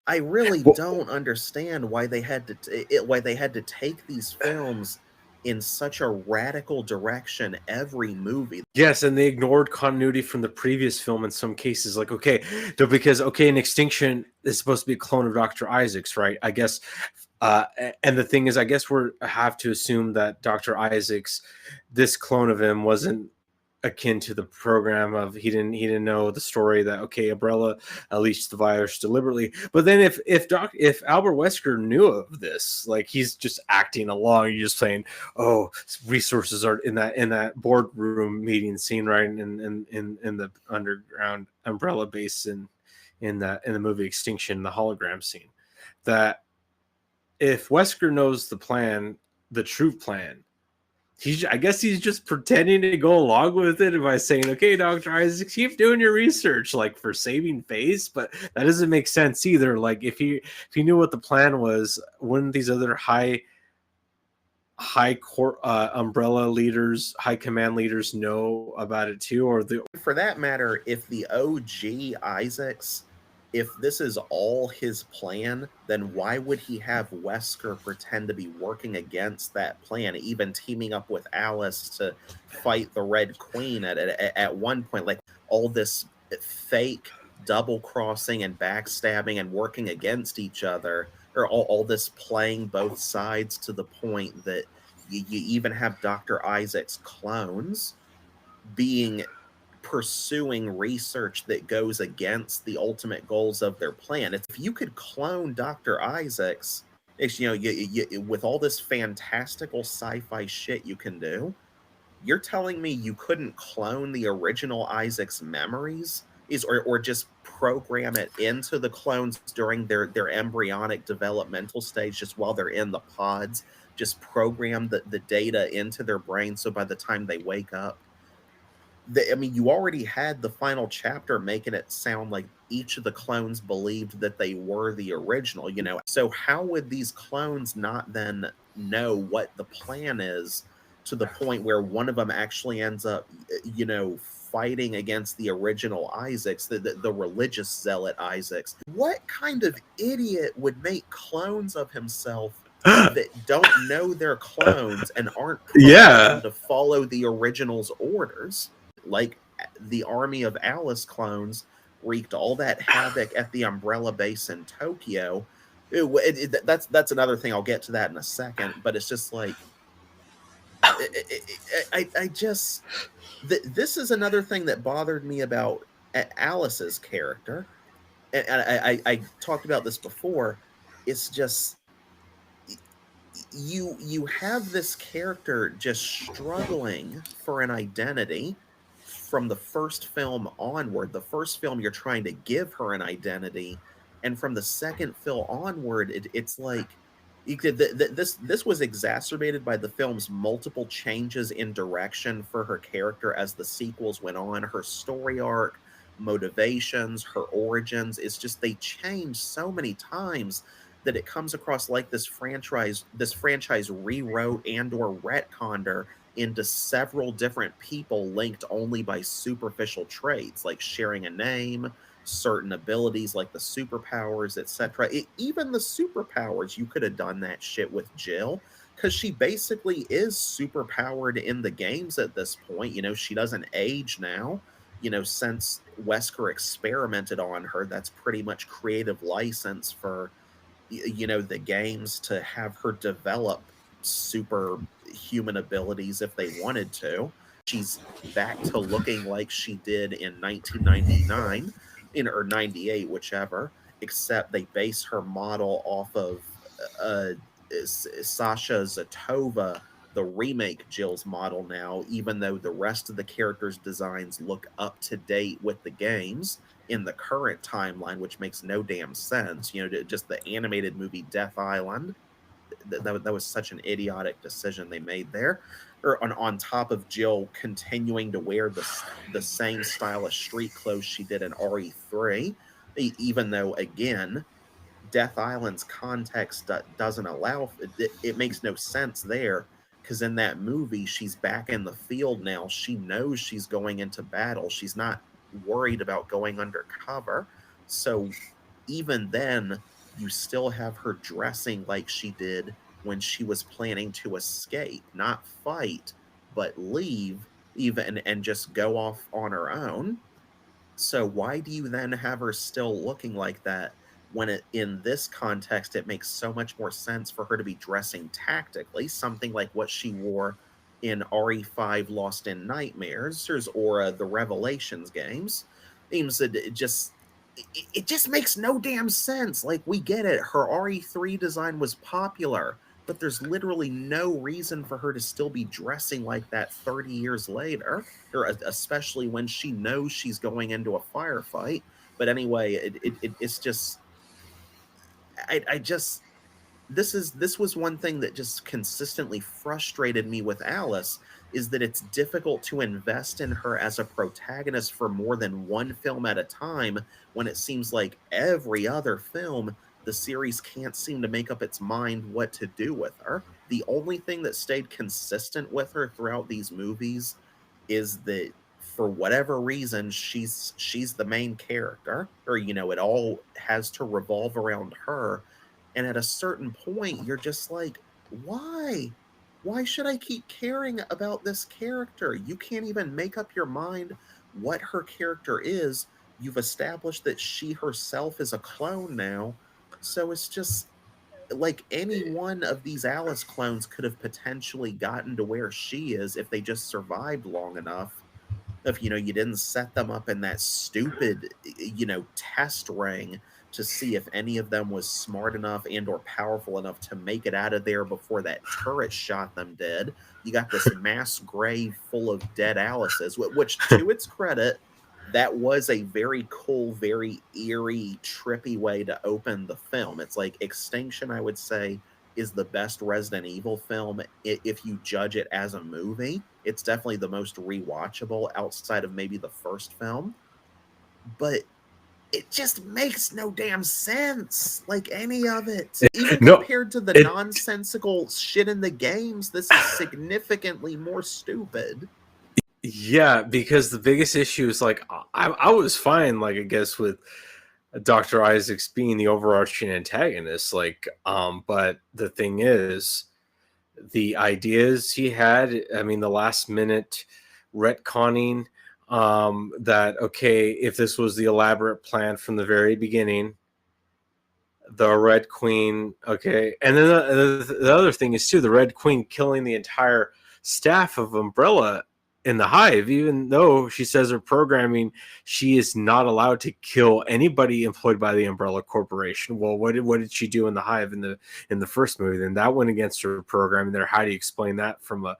I really don't understand why they had to take these films in such a radical direction every movie. Yes, and they ignored continuity from the previous film in some cases. Like, okay, because in Extinction is supposed to be a clone of Dr. Isaacs, right? I guess, and the thing is, I guess have to assume that Dr. Isaacs, this clone of him, wasn't akin to the program of he didn't know the story that, okay, Umbrella unleashed the virus deliberately. But then if Albert Wesker knew of this, like, he's just acting along, you're just saying, oh, resources are in that boardroom meeting scene, right, in the underground Umbrella base in the movie Extinction, the hologram scene, that if Wesker knows the plan, the true plan, I guess he's just pretending to go along with it by saying, okay, Dr. Isaacs, keep doing your research, like for saving face. But that doesn't make sense either. Like if he knew what the plan was, wouldn't these other high court umbrella leaders, high command leaders know about it too? Or for that matter, if the OG Isaacs, if this is all his plan, then why would he have Wesker pretend to be working against that plan, even teaming up with Alice to fight the Red Queen at one point? Like all this fake double crossing and backstabbing and working against each other, or all this playing both sides to the point that you even have Dr. Isaac's clones pursuing research that goes against the ultimate goals of their plan. If you could clone Dr. Isaacs, it's, with all this fantastical sci-fi shit you can do, you're telling me you couldn't clone the original Isaac's memories, or just program it into the clones during their embryonic developmental stage, just while they're in the pods, just program the data into their brain so by the time they wake up, you already had the final chapter making it sound like each of the clones believed that they were the original, So how would these clones not then know what the plan is to the point where one of them actually ends up, fighting against the original Isaacs, the religious zealot Isaacs? What kind of idiot would make clones of himself that don't know they're clones and aren't programmed to follow the original's orders? Like the army of Alice clones wreaked all that havoc at the Umbrella base in Tokyo. That's another thing. I'll get to that in a second. But it's just like, this is another thing that bothered me about Alice's character. And I talked about this before. It's just, you have this character just struggling for an identity from the first film onward. The first film, you're trying to give her an identity, and from the second film onward, it's like this was exacerbated by the film's multiple changes in direction for her character as the sequels went on. Her story arc, motivations, her origins, it's just they changed so many times that it comes across like this franchise rewrote and or retconned her into several different people linked only by superficial traits, like sharing a name, certain abilities like the superpowers, etc. Even the superpowers, you could have done that shit with Jill, because she basically is superpowered in the games at this point. She doesn't age now. Since Wesker experimented on her, that's pretty much creative license for the games to have her develop superhuman abilities if they wanted to. She's back to looking like she did in 1999 or 98, whichever, except they base her model off of Sasha Zatova, the remake Jill's model now, even though the rest of the characters' designs look up to date with the games in the current timeline, which makes no damn sense. Just the animated movie Death Island, that was such an idiotic decision they made there. Or on top of Jill continuing to wear the same style of street clothes she did in RE3, even though, again, Death Island's context doesn't allow it makes no sense there, because in that movie she's back in the field now. She knows she's going into battle. She's not worried about going undercover. So even then, you still have her dressing like she did when she was planning to escape, not fight, but leave even and just go off on her own. So why do you then have her still looking like that when in this context, it makes so much more sense for her to be dressing tactically, something like what she wore in RE5 Lost in Nightmares or the Revelations games? It just makes no damn sense. Like, we get it. Her RE3 design was popular, but there's literally no reason for her to still be dressing like that 30 years later, or especially when she knows she's going into a firefight. But anyway, it's just, I just, this was one thing that just consistently frustrated me with Alice, is that it's difficult to invest in her as a protagonist for more than one film at a time, when it seems like every other film the series can't seem to make up its mind what to do with her. The only thing that stayed consistent with her throughout these movies is that for whatever reason she's the main character, or it all has to revolve around her. And at a certain point, you're just like, why? Why should I keep caring about this character? You can't even make up your mind what her character is. You've established that she herself is a clone now. So it's just like any one of these Alice clones could have potentially gotten to where she is if they just survived long enough. If you didn't set them up in that stupid test ring to see if any of them was smart enough and or powerful enough to make it out of there before that turret shot them dead. You got this mass grave full of dead Alices, which to its credit, that was a very cool, very eerie, trippy way to open the film. It's like Extinction, I would say, is the best Resident Evil film if you judge it as a movie. It's definitely the most rewatchable outside of maybe the first film. But it just makes no damn sense, like any of it. Even No, compared to the it- nonsensical shit in the games, this is significantly more stupid. Yeah, because the biggest issue is like I was fine, like I guess with Dr. Isaacs being the overarching antagonist, but the thing is, the ideas he had, I mean, the last minute retconning, that okay, if this was the elaborate plan from the very beginning, the Red Queen, okay, and then the other thing is too, the Red Queen killing the entire staff of Umbrella in the Hive, even though she says her programming, she is not allowed to kill anybody employed by the Umbrella Corporation. Well, what did she do in the Hive in the first movie? Then that went against her programming there. How do you explain that from a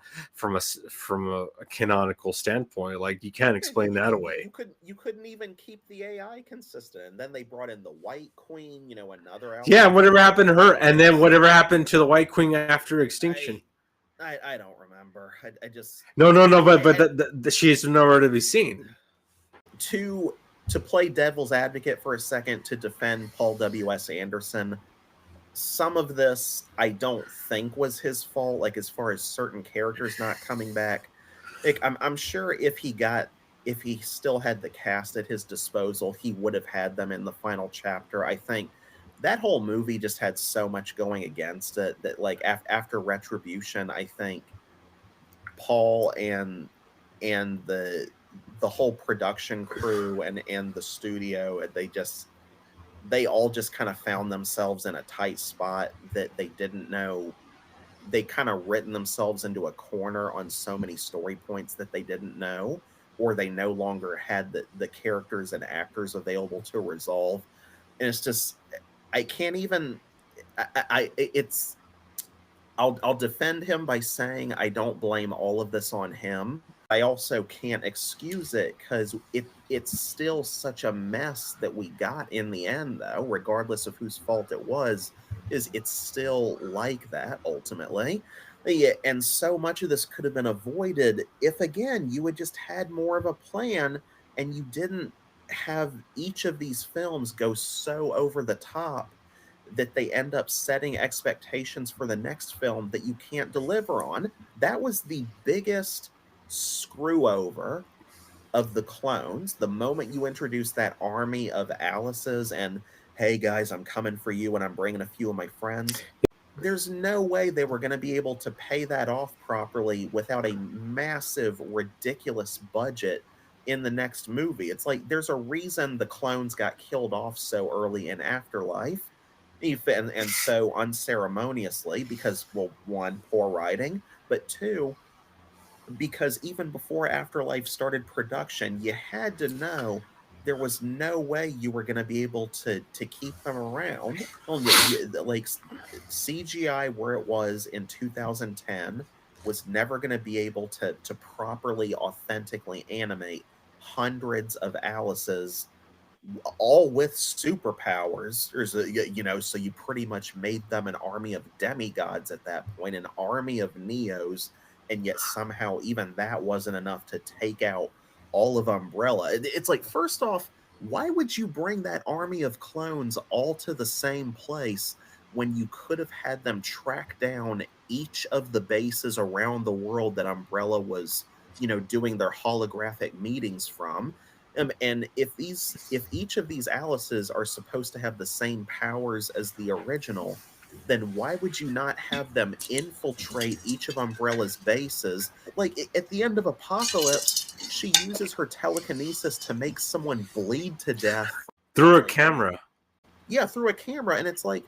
canonical standpoint? Like, you can't explain that away. You couldn't even keep the AI consistent, and then they brought in the White Queen, another. Yeah, whatever happened to her, and then whatever happened to the White Queen after Extinction? I don't remember. I just no, but she's nowhere to be seen. To play devil's advocate for a second, to defend Paul W.S. Anderson, some of this I don't think was his fault. Like, as far as certain characters not coming back, like I'm sure if he still had the cast at his disposal, he would have had them in the final chapter. I think that whole movie just had so much going against it that, like, after Retribution, I think Paul and the whole production crew and the studio, they all just kind of found themselves in a tight spot that they didn't know. They kind of written themselves into a corner on so many story points that they didn't know, or they no longer had the characters and actors available to resolve. And it's just, I can't even, it's, I'll defend him by saying I don't blame all of this on him. I also can't excuse it, because it's still such a mess that we got in the end, though, regardless of whose fault it was, is it's still like that ultimately. Yeah, and so much of this could have been avoided if, again, you had just had more of a plan and you didn't have each of these films go so over the top that they end up setting expectations for the next film that you can't deliver on. That was the biggest screw over of the clones. The moment you introduce that army of Alices and, hey guys, I'm coming for you and I'm bringing a few of my friends, there's no way they were going to be able to pay that off properly without a massive, ridiculous budget in the next movie. It's like, there's a reason the clones got killed off so early in Afterlife, and so unceremoniously, because, well, one, poor writing, but two, because even before Afterlife started production, you had to know there was no way you were going to be able to keep them around. Well, like, CGI where it was in 2010 was never going to be able to properly, authentically animate hundreds of Alices all with superpowers. So you pretty much made them an army of demigods at that point, an army of Neos, and yet somehow even that wasn't enough to take out all of Umbrella. It's like, first off, why would you bring that army of clones all to the same place when you could have had them track down each of the bases around the world that Umbrella was, doing their holographic meetings from? And if each of these Alices are supposed to have the same powers as the original, then why would you not have them infiltrate each of Umbrella's bases? Like at the end of Apocalypse, she uses her telekinesis to make someone bleed to death through a camera. Yeah, through a camera, and it's like,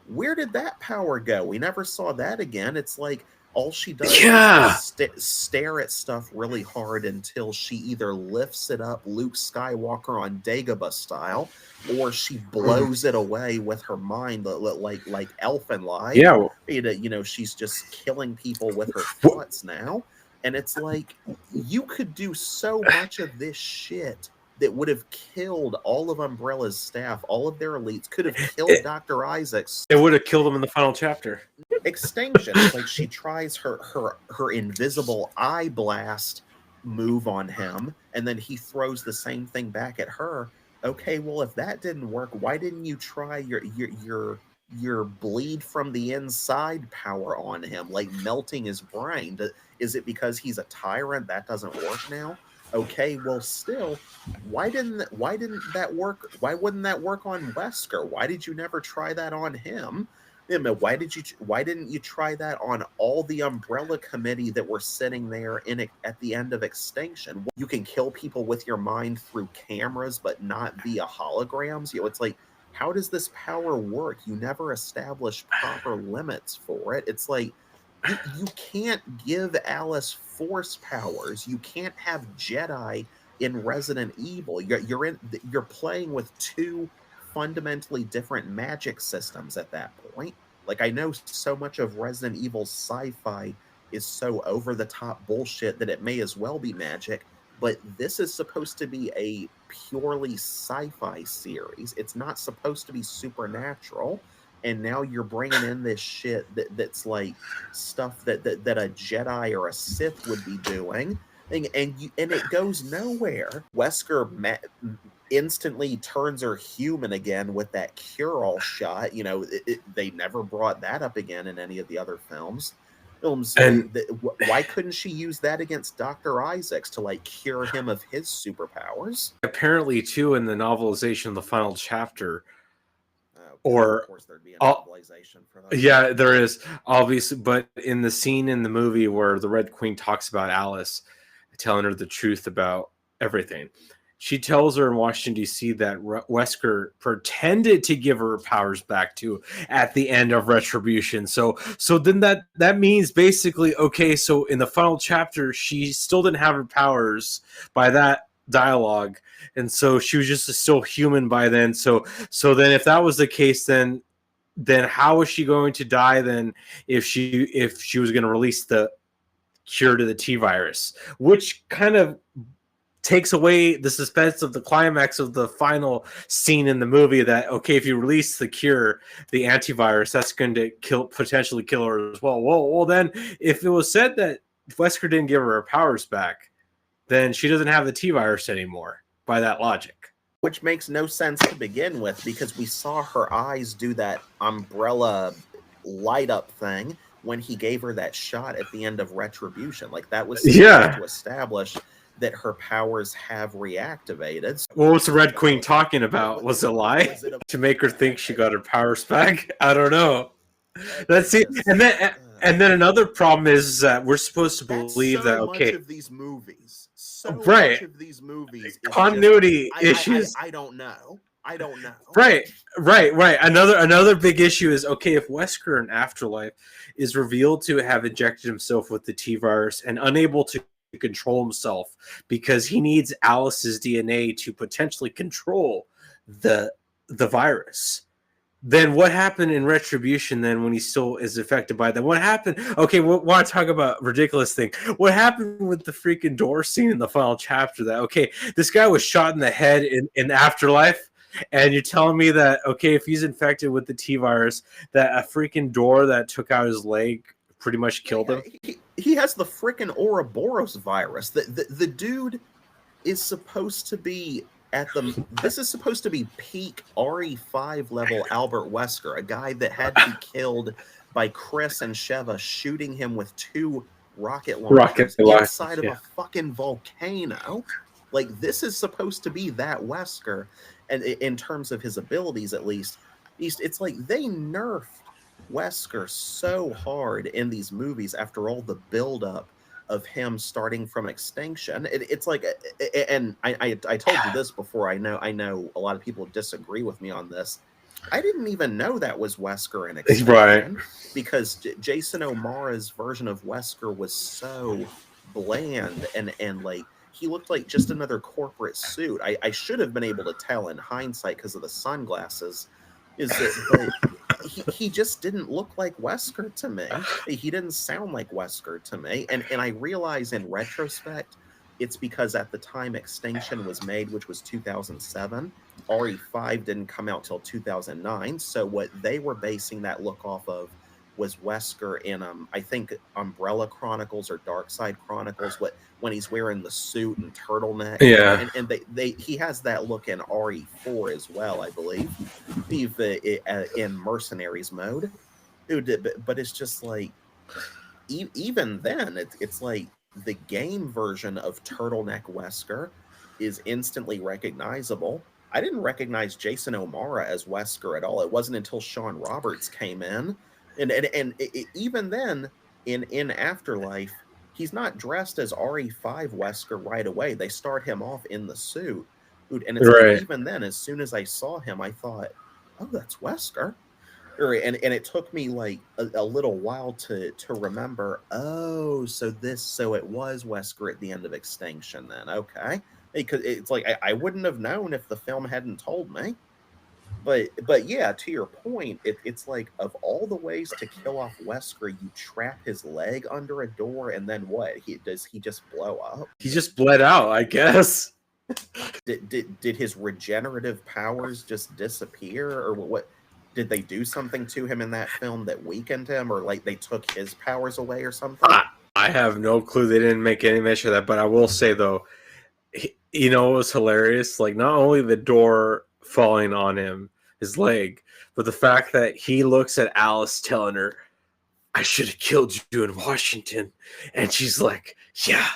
where did that power go? We never saw that again. It's like all she does is stare at stuff really hard until she either lifts it up Luke Skywalker on Dagobah style, or she blows it away with her mind, like Elfen Lied. Yeah, she's just killing people with her thoughts now, and it's like, you could do so much of this shit that would have killed all of Umbrella's staff, all of their elites, could have killed Dr. Isaacs. It would have killed him in the final chapter. Extinction. It's like she tries her invisible eye blast move on him, and then he throws the same thing back at her. Okay, well, if that didn't work, why didn't you try your bleed from the inside power on him, like melting his brain? Is it because he's a tyrant that doesn't work now? Okay, well, still, why didn't that work? Why wouldn't that work on Wesker? Why did you never try that on him? Why didn't you try that on all the Umbrella Committee that were sitting there at the end of Extinction? You can kill people with your mind through cameras, but not via holograms. It's like, how does this power work? You never establish proper limits for it. It's like, you can't give Alice force powers. You can't have Jedi in Resident Evil. You're playing with two fundamentally different magic systems at that point. Like, I know so much of Resident Evil's sci-fi is so over the top bullshit that it may as well be magic, but this is supposed to be a purely sci-fi series. It's not supposed to be supernatural. And now you're bringing in this shit that's like stuff that a Jedi or a Sith would be doing, and it goes nowhere. Wesker instantly turns her human again with that cure-all shot. They never brought that up again in any of the other films. Why couldn't she use that against Dr. Isaacs to like cure him of his superpowers? Apparently, too, in the novelization of the final chapter. Of course, there'd be a novelization for that. Yeah, there is, obviously, but in the scene in the movie where the Red Queen talks about Alice, telling her the truth about everything, she tells her in Washington, D.C. that Wesker pretended to give her powers back to at the end of Retribution. So then that means basically, okay, so in the final chapter, she still didn't have her powers by that dialogue, and so she was just still human by then. So then if that was the case, then how was she going to die then if she was going to release the cure to the T-virus, which kind of takes away the suspense of the climax of the final scene in the movie, that okay, if you release the cure, the antivirus, that's going to potentially kill her as well. Well then if it was said that Wesker didn't give her powers back, then she doesn't have the T-virus anymore by that logic. Which makes no sense to begin with, because we saw her eyes do that Umbrella light up thing when he gave her that shot at the end of Retribution. Like, that was to establish that her powers have reactivated. What was the Red Queen talking about? Was it a lie? To make her think she got her powers back? I don't know. Let's see. And then another problem is that we're supposed to believe that, okay, much of these movies, right, much of these movies, continuity issues. I don't know. Right. Another big issue is, okay, if Wesker in Afterlife is revealed to have injected himself with the T-virus and unable to control himself because he needs Alice's DNA to potentially control the virus, then what happened in Retribution then when he still is affected by that? What happened? Okay, we want to talk about ridiculous thing. What happened with the freaking door scene in the final chapter? That, okay, this guy was shot in the head in Afterlife, And you're telling me that, okay, if he's infected with the T virus, that a freaking door that took out his leg pretty much killed him? He has the freaking Ouroboros virus. The dude is supposed to be this is supposed to be peak RE5 level Albert Wesker, a guy that had to be killed by Chris and Sheva shooting him with 2 rocket launchers inside of a fucking volcano. Like, this is supposed to be that Wesker, and in terms of his abilities, at least, it's like they nerfed Wesker so hard in these movies after all the buildup of him starting from Extinction. It's like, and I told you this before. I know a lot of people disagree with me on this. I didn't even know that was Wesker in Extinction, because Jason O'Mara's version of Wesker was so bland and like, he looked like just another corporate suit. I should have been able to tell in hindsight because of the sunglasses. But he just didn't look like Wesker to me. He didn't sound like Wesker to me. And I realize in retrospect, it's because at the time Extinction was made, which was 2007, RE5 didn't come out till 2009. So what they were basing that look off of was Wesker in I think Umbrella Chronicles or Dark Side Chronicles, when he's wearing the suit and turtleneck. Yeah. And he has that look in RE4 as well, I believe, in Mercenaries mode. Dude, but it's just like, even then, it's like the game version of turtleneck Wesker is instantly recognizable. I didn't recognize Jason O'Mara as Wesker at all. It wasn't until Sean Roberts came in. And even then, in Afterlife, he's not dressed as RE5 Wesker right away. They start him off in the suit. And it's like, even then, as soon as I saw him, I thought, oh, that's Wesker. And it took me like a little while to remember, oh, so it was Wesker at the end of Extinction then. Okay. Because it's like, I wouldn't have known if the film hadn't told me. But yeah, to your point, it's like, of all the ways to kill off Wesker, you trap his leg under a door, and then what? Does he just blow up? He just bled out, I guess. Did his regenerative powers just disappear, or what? Did they do something to him in that film that weakened him, or like they took his powers away or something? I have no clue. They didn't make any mention of that, but I will say though, you know, it was hilarious. Like, not only the door falling on him, his leg, but the fact that he looks at Alice telling her, I should have killed you in Washington. And she's like, yeah.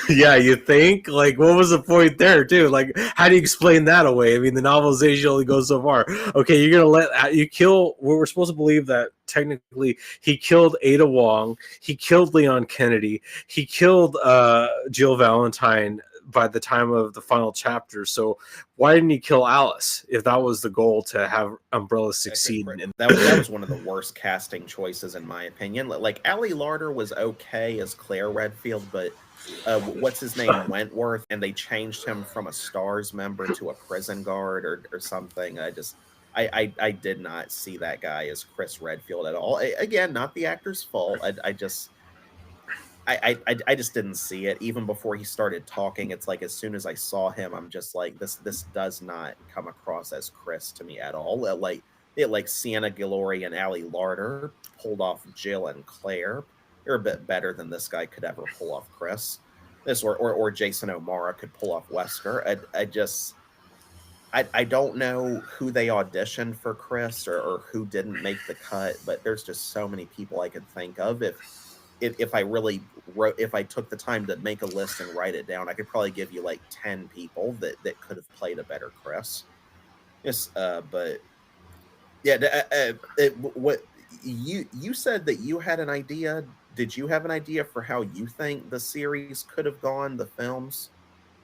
Yeah, you think? Like, what was the point there, too? Like, how do you explain that away? I mean, the novelization only goes so far. Okay, you're going to you kill, we're supposed to believe that technically he killed Ada Wong, he killed Leon Kennedy, he killed Jill Valentine by the time of the final chapter. So why didn't he kill Alice if that was the goal, to have Umbrella succeed? That was one of the worst casting choices in my opinion. Like, Ally Larder was okay as Claire Redfield, but what's his name, Wentworth, and they changed him from a STARS member to a prison guard or something. I did not see that guy as Chris Redfield at all. Again, not the actor's fault. I just didn't see it. Even before he started talking, it's like, as soon as I saw him, I'm just like, this does not come across as Chris to me at all. Like Sienna Guillory and Ally Larder pulled off Jill and Claire. They're a bit better than this guy could ever pull off Chris. Or Jason O'Mara could pull off Wesker. I don't know who they auditioned for Chris or who didn't make the cut, but there's just so many people I could think of. If I took the time to make a list and write it down, I could probably give you like 10 people that could have played a better Chris. Yes, but yeah, what you said that you had an idea. Did you have an idea for how you think the series could have gone, the films?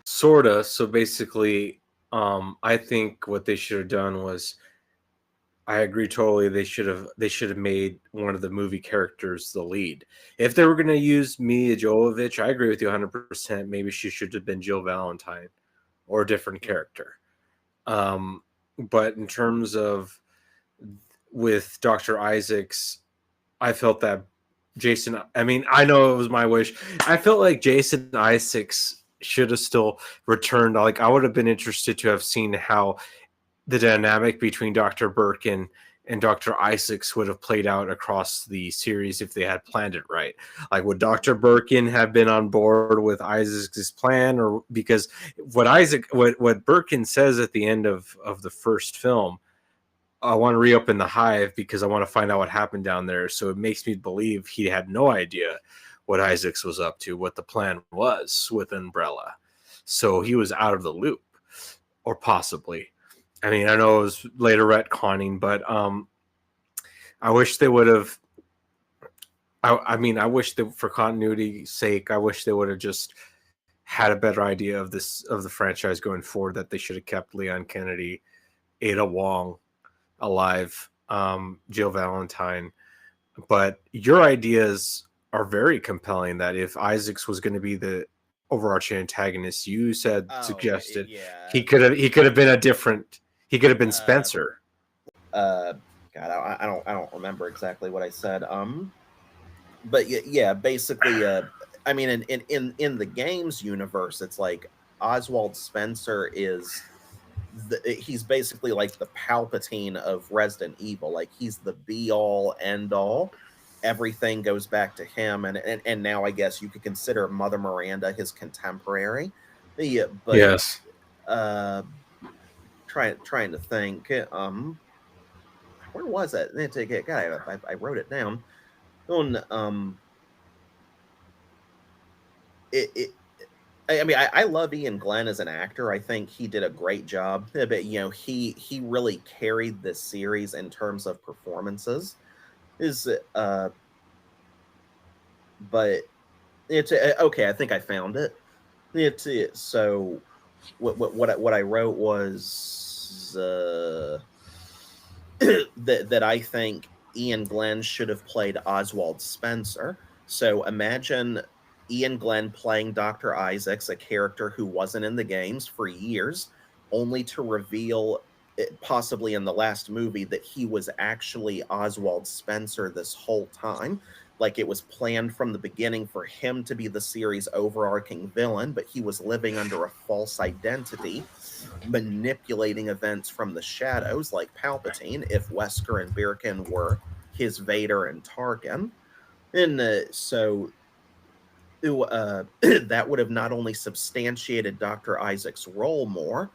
Sorta. So basically, I think what they should have done was, I agree totally. They should have made one of the movie characters the lead. If they were going to use Mia Jovovich, I agree with you 100%. Maybe she should have been Jill Valentine or a different character. But in terms of with Dr. Isaacs, I felt that Jason, I mean, I know it was my wish. I felt like Jason Isaacs should have still returned. Like, I would have been interested to have seen how the dynamic between Dr. Birkin and Dr. Isaacs would have played out across the series if they had planned it right. Like, would Dr. Birkin have been on board with Isaacs' plan? Or because what Birkin says at the end of the first film, I want to reopen the hive because I want to find out what happened down there. So it makes me believe he had no idea what Isaacs was up to, what the plan was with Umbrella. So he was out of the loop, or possibly. I mean, I know it was later retconning, but I wish they would have. I mean, I wish that for continuity's sake, I wish they would have just had a better idea of the franchise going forward. That they should have kept Leon Kennedy, Ada Wong alive, Jill Valentine. But your ideas are very compelling. That if Isaacs was going to be the overarching antagonist, you suggested he could have been a different. He could have been Spencer. God, I don't remember exactly what I said. But yeah, basically, I mean, in the games universe, it's like Oswald Spencer is he's basically like the Palpatine of Resident Evil. Like, he's the be all end all. Everything goes back to him, and now I guess you could consider Mother Miranda his contemporary. Yeah, but yes. Trying to think. Where was it? God, I wrote it down. On I mean, I love Ian Glenn as an actor. I think he did a great job. But he really carried this series in terms of performances. But it's okay. I think I found it. So what I wrote was that I think Ian Glenn should have played Oswald Spencer. So imagine Ian Glenn playing Dr. Isaacs, a character who wasn't in the games for years, only to reveal, possibly in the last movie, that he was actually Oswald Spencer this whole time. Like, it was planned from the beginning for him to be the series' overarching villain, but he was living under a false identity, manipulating events from the shadows like Palpatine, if Wesker and Birkin were his Vader and Tarkin. And so that would have not only substantiated Dr. Isaac's role more,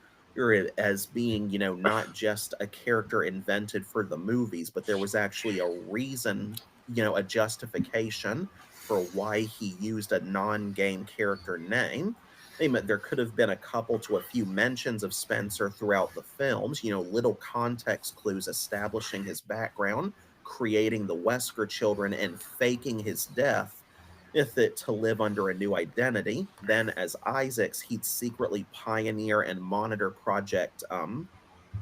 as being, not just a character invented for the movies, but there was actually a reason, a justification for why he used a non-game character name. There could have been a couple to a few mentions of Spencer throughout the films, little context clues establishing his background, creating the Wesker children, and faking his death to live under a new identity. Then, as Isaacs, he'd secretly pioneer and monitor Project.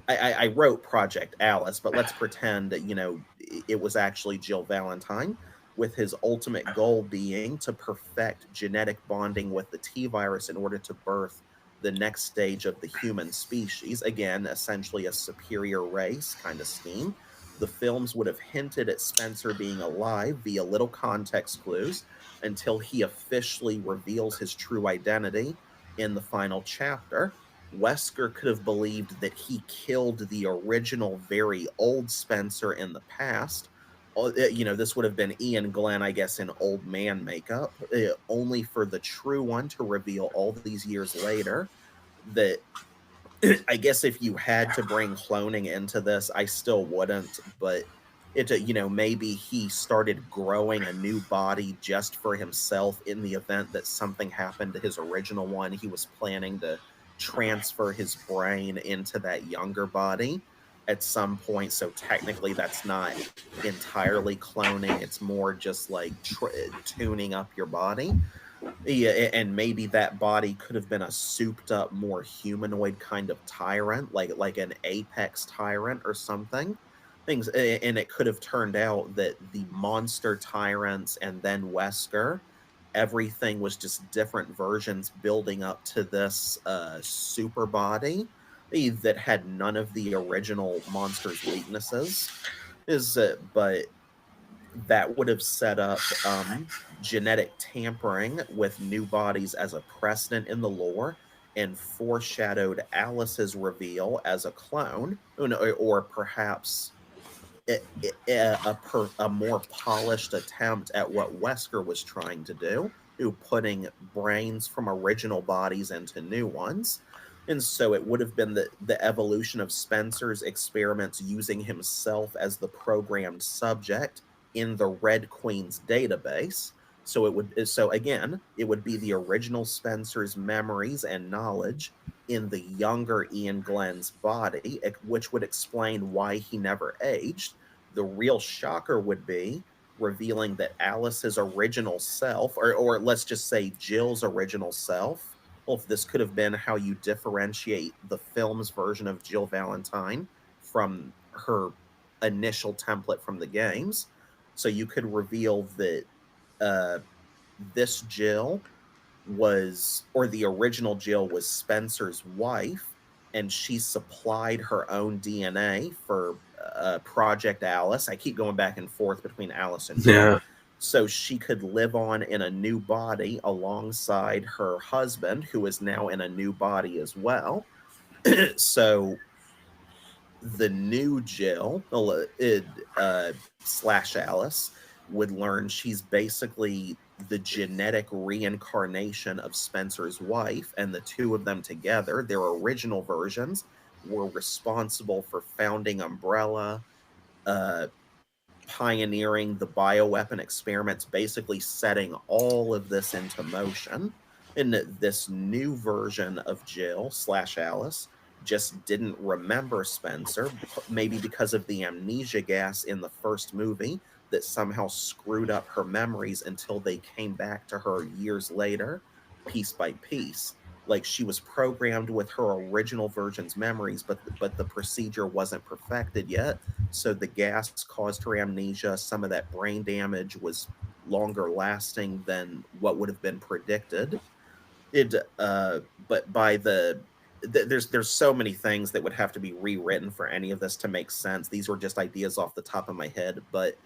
I wrote Project Alice, but let's pretend that it was actually Jill Valentine, with his ultimate goal being to perfect genetic bonding with the T-virus in order to birth the next stage of the human species. Again, essentially a superior race kind of scheme. The films would have hinted at Spencer being alive via little context clues until he officially reveals his true identity in the final chapter. Wesker could have believed that he killed the original, very old Spencer in the past. This would have been Ian Glenn, I guess, in old man makeup, only for the true one to reveal all these years later that I guess if you had to bring cloning into this, I still wouldn't, but maybe he started growing a new body just for himself in the event that something happened to his original one. He was planning to transfer his brain into that younger body at some point. So technically that's not entirely cloning. It's more just like tuning up your body. Yeah, and maybe that body could have been a souped up, more humanoid kind of tyrant, like an apex tyrant or something. And it could have turned out that the monster tyrants and then Wesker, everything was just different versions building up to this super body that had none of the original monster's weaknesses. But that would have set up genetic tampering with new bodies as a precedent in the lore and foreshadowed Alice's reveal as a clone, or perhaps a more polished attempt at what Wesker was trying to do, putting brains from original bodies into new ones. And so it would have been the evolution of Spencer's experiments using himself as the programmed subject in the Red Queen's database. So again, it would be the original Spencer's memories and knowledge in the younger Ian Glenn's body, which would explain why he never aged. The real shocker would be revealing that Alice's original self, or let's just say Jill's original self, well, if this could have been how you differentiate the film's version of Jill Valentine from her initial template from the games. So you could reveal that this Jill or the original Jill was Spencer's wife, and she supplied her own DNA for Project Alice. I keep going back and forth between Alice and Jill. Yeah. So she could live on in a new body alongside her husband, who is now in a new body as well. So the new Jill slash Alice would learn she's basically the genetic reincarnation of Spencer's wife, and the two of them together, their original versions, were responsible for founding Umbrella, pioneering the bioweapon experiments, basically setting all of this into motion. And this new version of Jill slash Alice just didn't remember Spencer, maybe because of the amnesia gas in the first movie that somehow screwed up her memories until they came back to her years later, piece by piece. Like, she was programmed with her original version's memories, but the procedure wasn't perfected yet. So the gas caused her amnesia. Some of that brain damage was longer lasting than what would have been predicted. But by there's so many things that would have to be rewritten for any of this to make sense. These were just ideas off the top of my head, but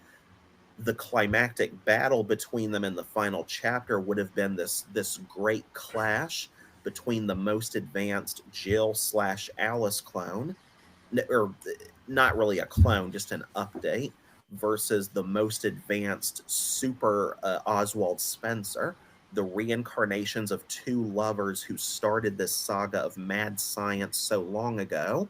the climactic battle between them in the final chapter would have been this great clash between the most advanced Jill slash Alice clone, or not really a clone, just an update, versus the most advanced super Oswald Spencer, the reincarnations of two lovers who started this saga of mad science so long ago.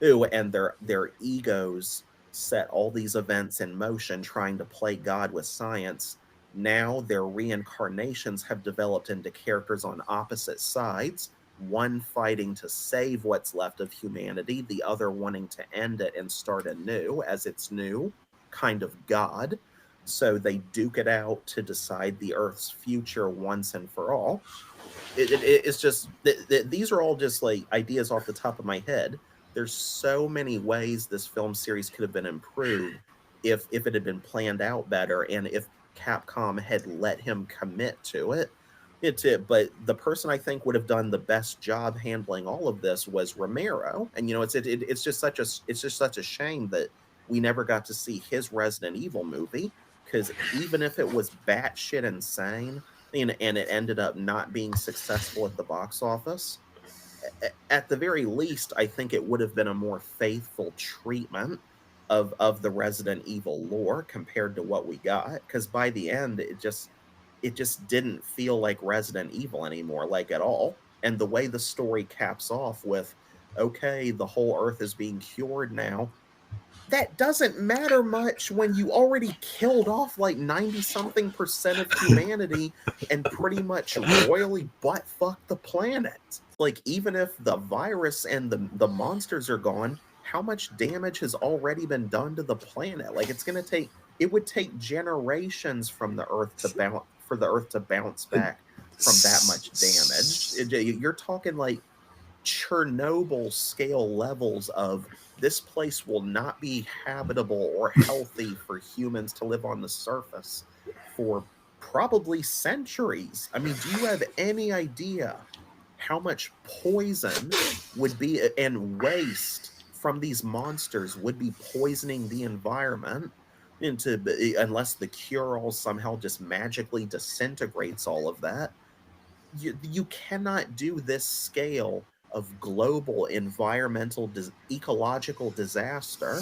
And their egos set all these events in motion, trying to play God with science. Now their reincarnations have developed into characters on opposite sides, one fighting to save what's left of humanity, the other wanting to end it and start anew as its new kind of God. So they duke it out to decide the Earth's future once and for all. It's just, these are all just like ideas off the top of my head. There's so many ways this film series could have been improved if it had been planned out better, and if Capcom had let him commit to it. But the person I think would have done the best job handling all of this was Romero. And it's just such a shame that we never got to see his Resident Evil movie, because even if it was batshit insane and it ended up not being successful at the box office, at the very least, I think it would have been a more faithful treatment of the Resident Evil lore compared to what we got. Because by the end, it just didn't feel like Resident Evil anymore, like at all. And the way the story caps off with, okay, the whole Earth is being cured now, that doesn't matter much when you already killed off like 90-something% of humanity and pretty much royally butt-fucked the planet. Like, even if the virus and the monsters are gone, how much damage has already been done to the planet? Like, it would take generations from the Earth for the Earth to bounce back from that much damage. You're talking like Chernobyl scale levels of, this place will not be habitable or healthy for humans to live on the surface for probably centuries. I mean, do you have any idea how much poison would be and waste from these monsters would be poisoning the environment? unless the cure-all somehow just magically disintegrates all of that. You cannot do this scale of global environmental ecological disaster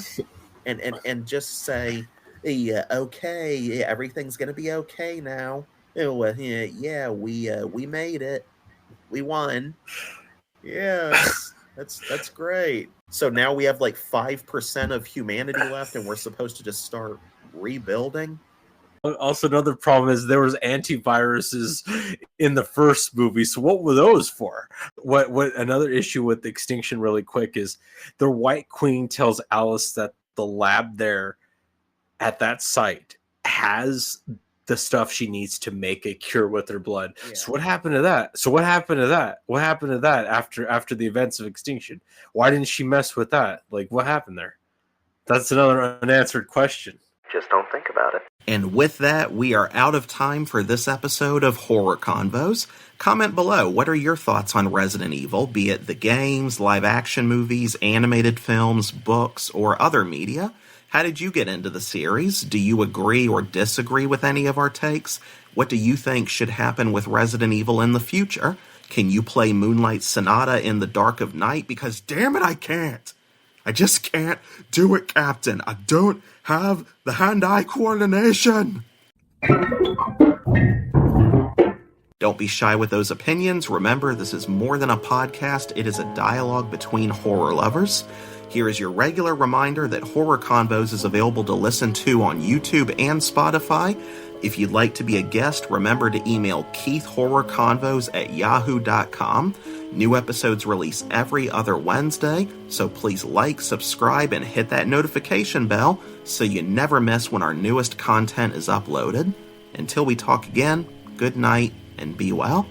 and just say, yeah, okay, everything's gonna be okay now. Yeah, we made it. We won. Yes, that's great. So now we have like 5% of humanity left, and we're supposed to just start rebuilding. Also, another problem is there was antiviruses in the first movie, so what were those for? What another issue with Extinction really quick is the White Queen tells Alice that the lab there at that site has the stuff she needs to make a cure with her blood. Yeah. So what happened to that? What happened to that after the events of Extinction? Why didn't she mess with that? Like, what happened there? That's another unanswered question. Just don't think about it. And with that, we are out of time for this episode of Horror Convos. Comment below, what are your thoughts on Resident Evil, be it the games, live-action movies, animated films, books, or other media? How did you get into the series? Do you agree or disagree with any of our takes? What do you think should happen with Resident Evil in the future? Can you play Moonlight Sonata in the dark of night? Because damn it, I can't. I just can't do it, Captain. I don't have the hand-eye coordination. Don't be shy with those opinions. Remember, this is more than a podcast. It is a dialogue between horror lovers. Here is your regular reminder that Horror Convos is available to listen to on YouTube and Spotify. If you'd like to be a guest, remember to email keithhorrorconvos@yahoo.com. New episodes release every other Wednesday, so please like, subscribe, and hit that notification bell so you never miss when our newest content is uploaded. Until we talk again, good night and be well.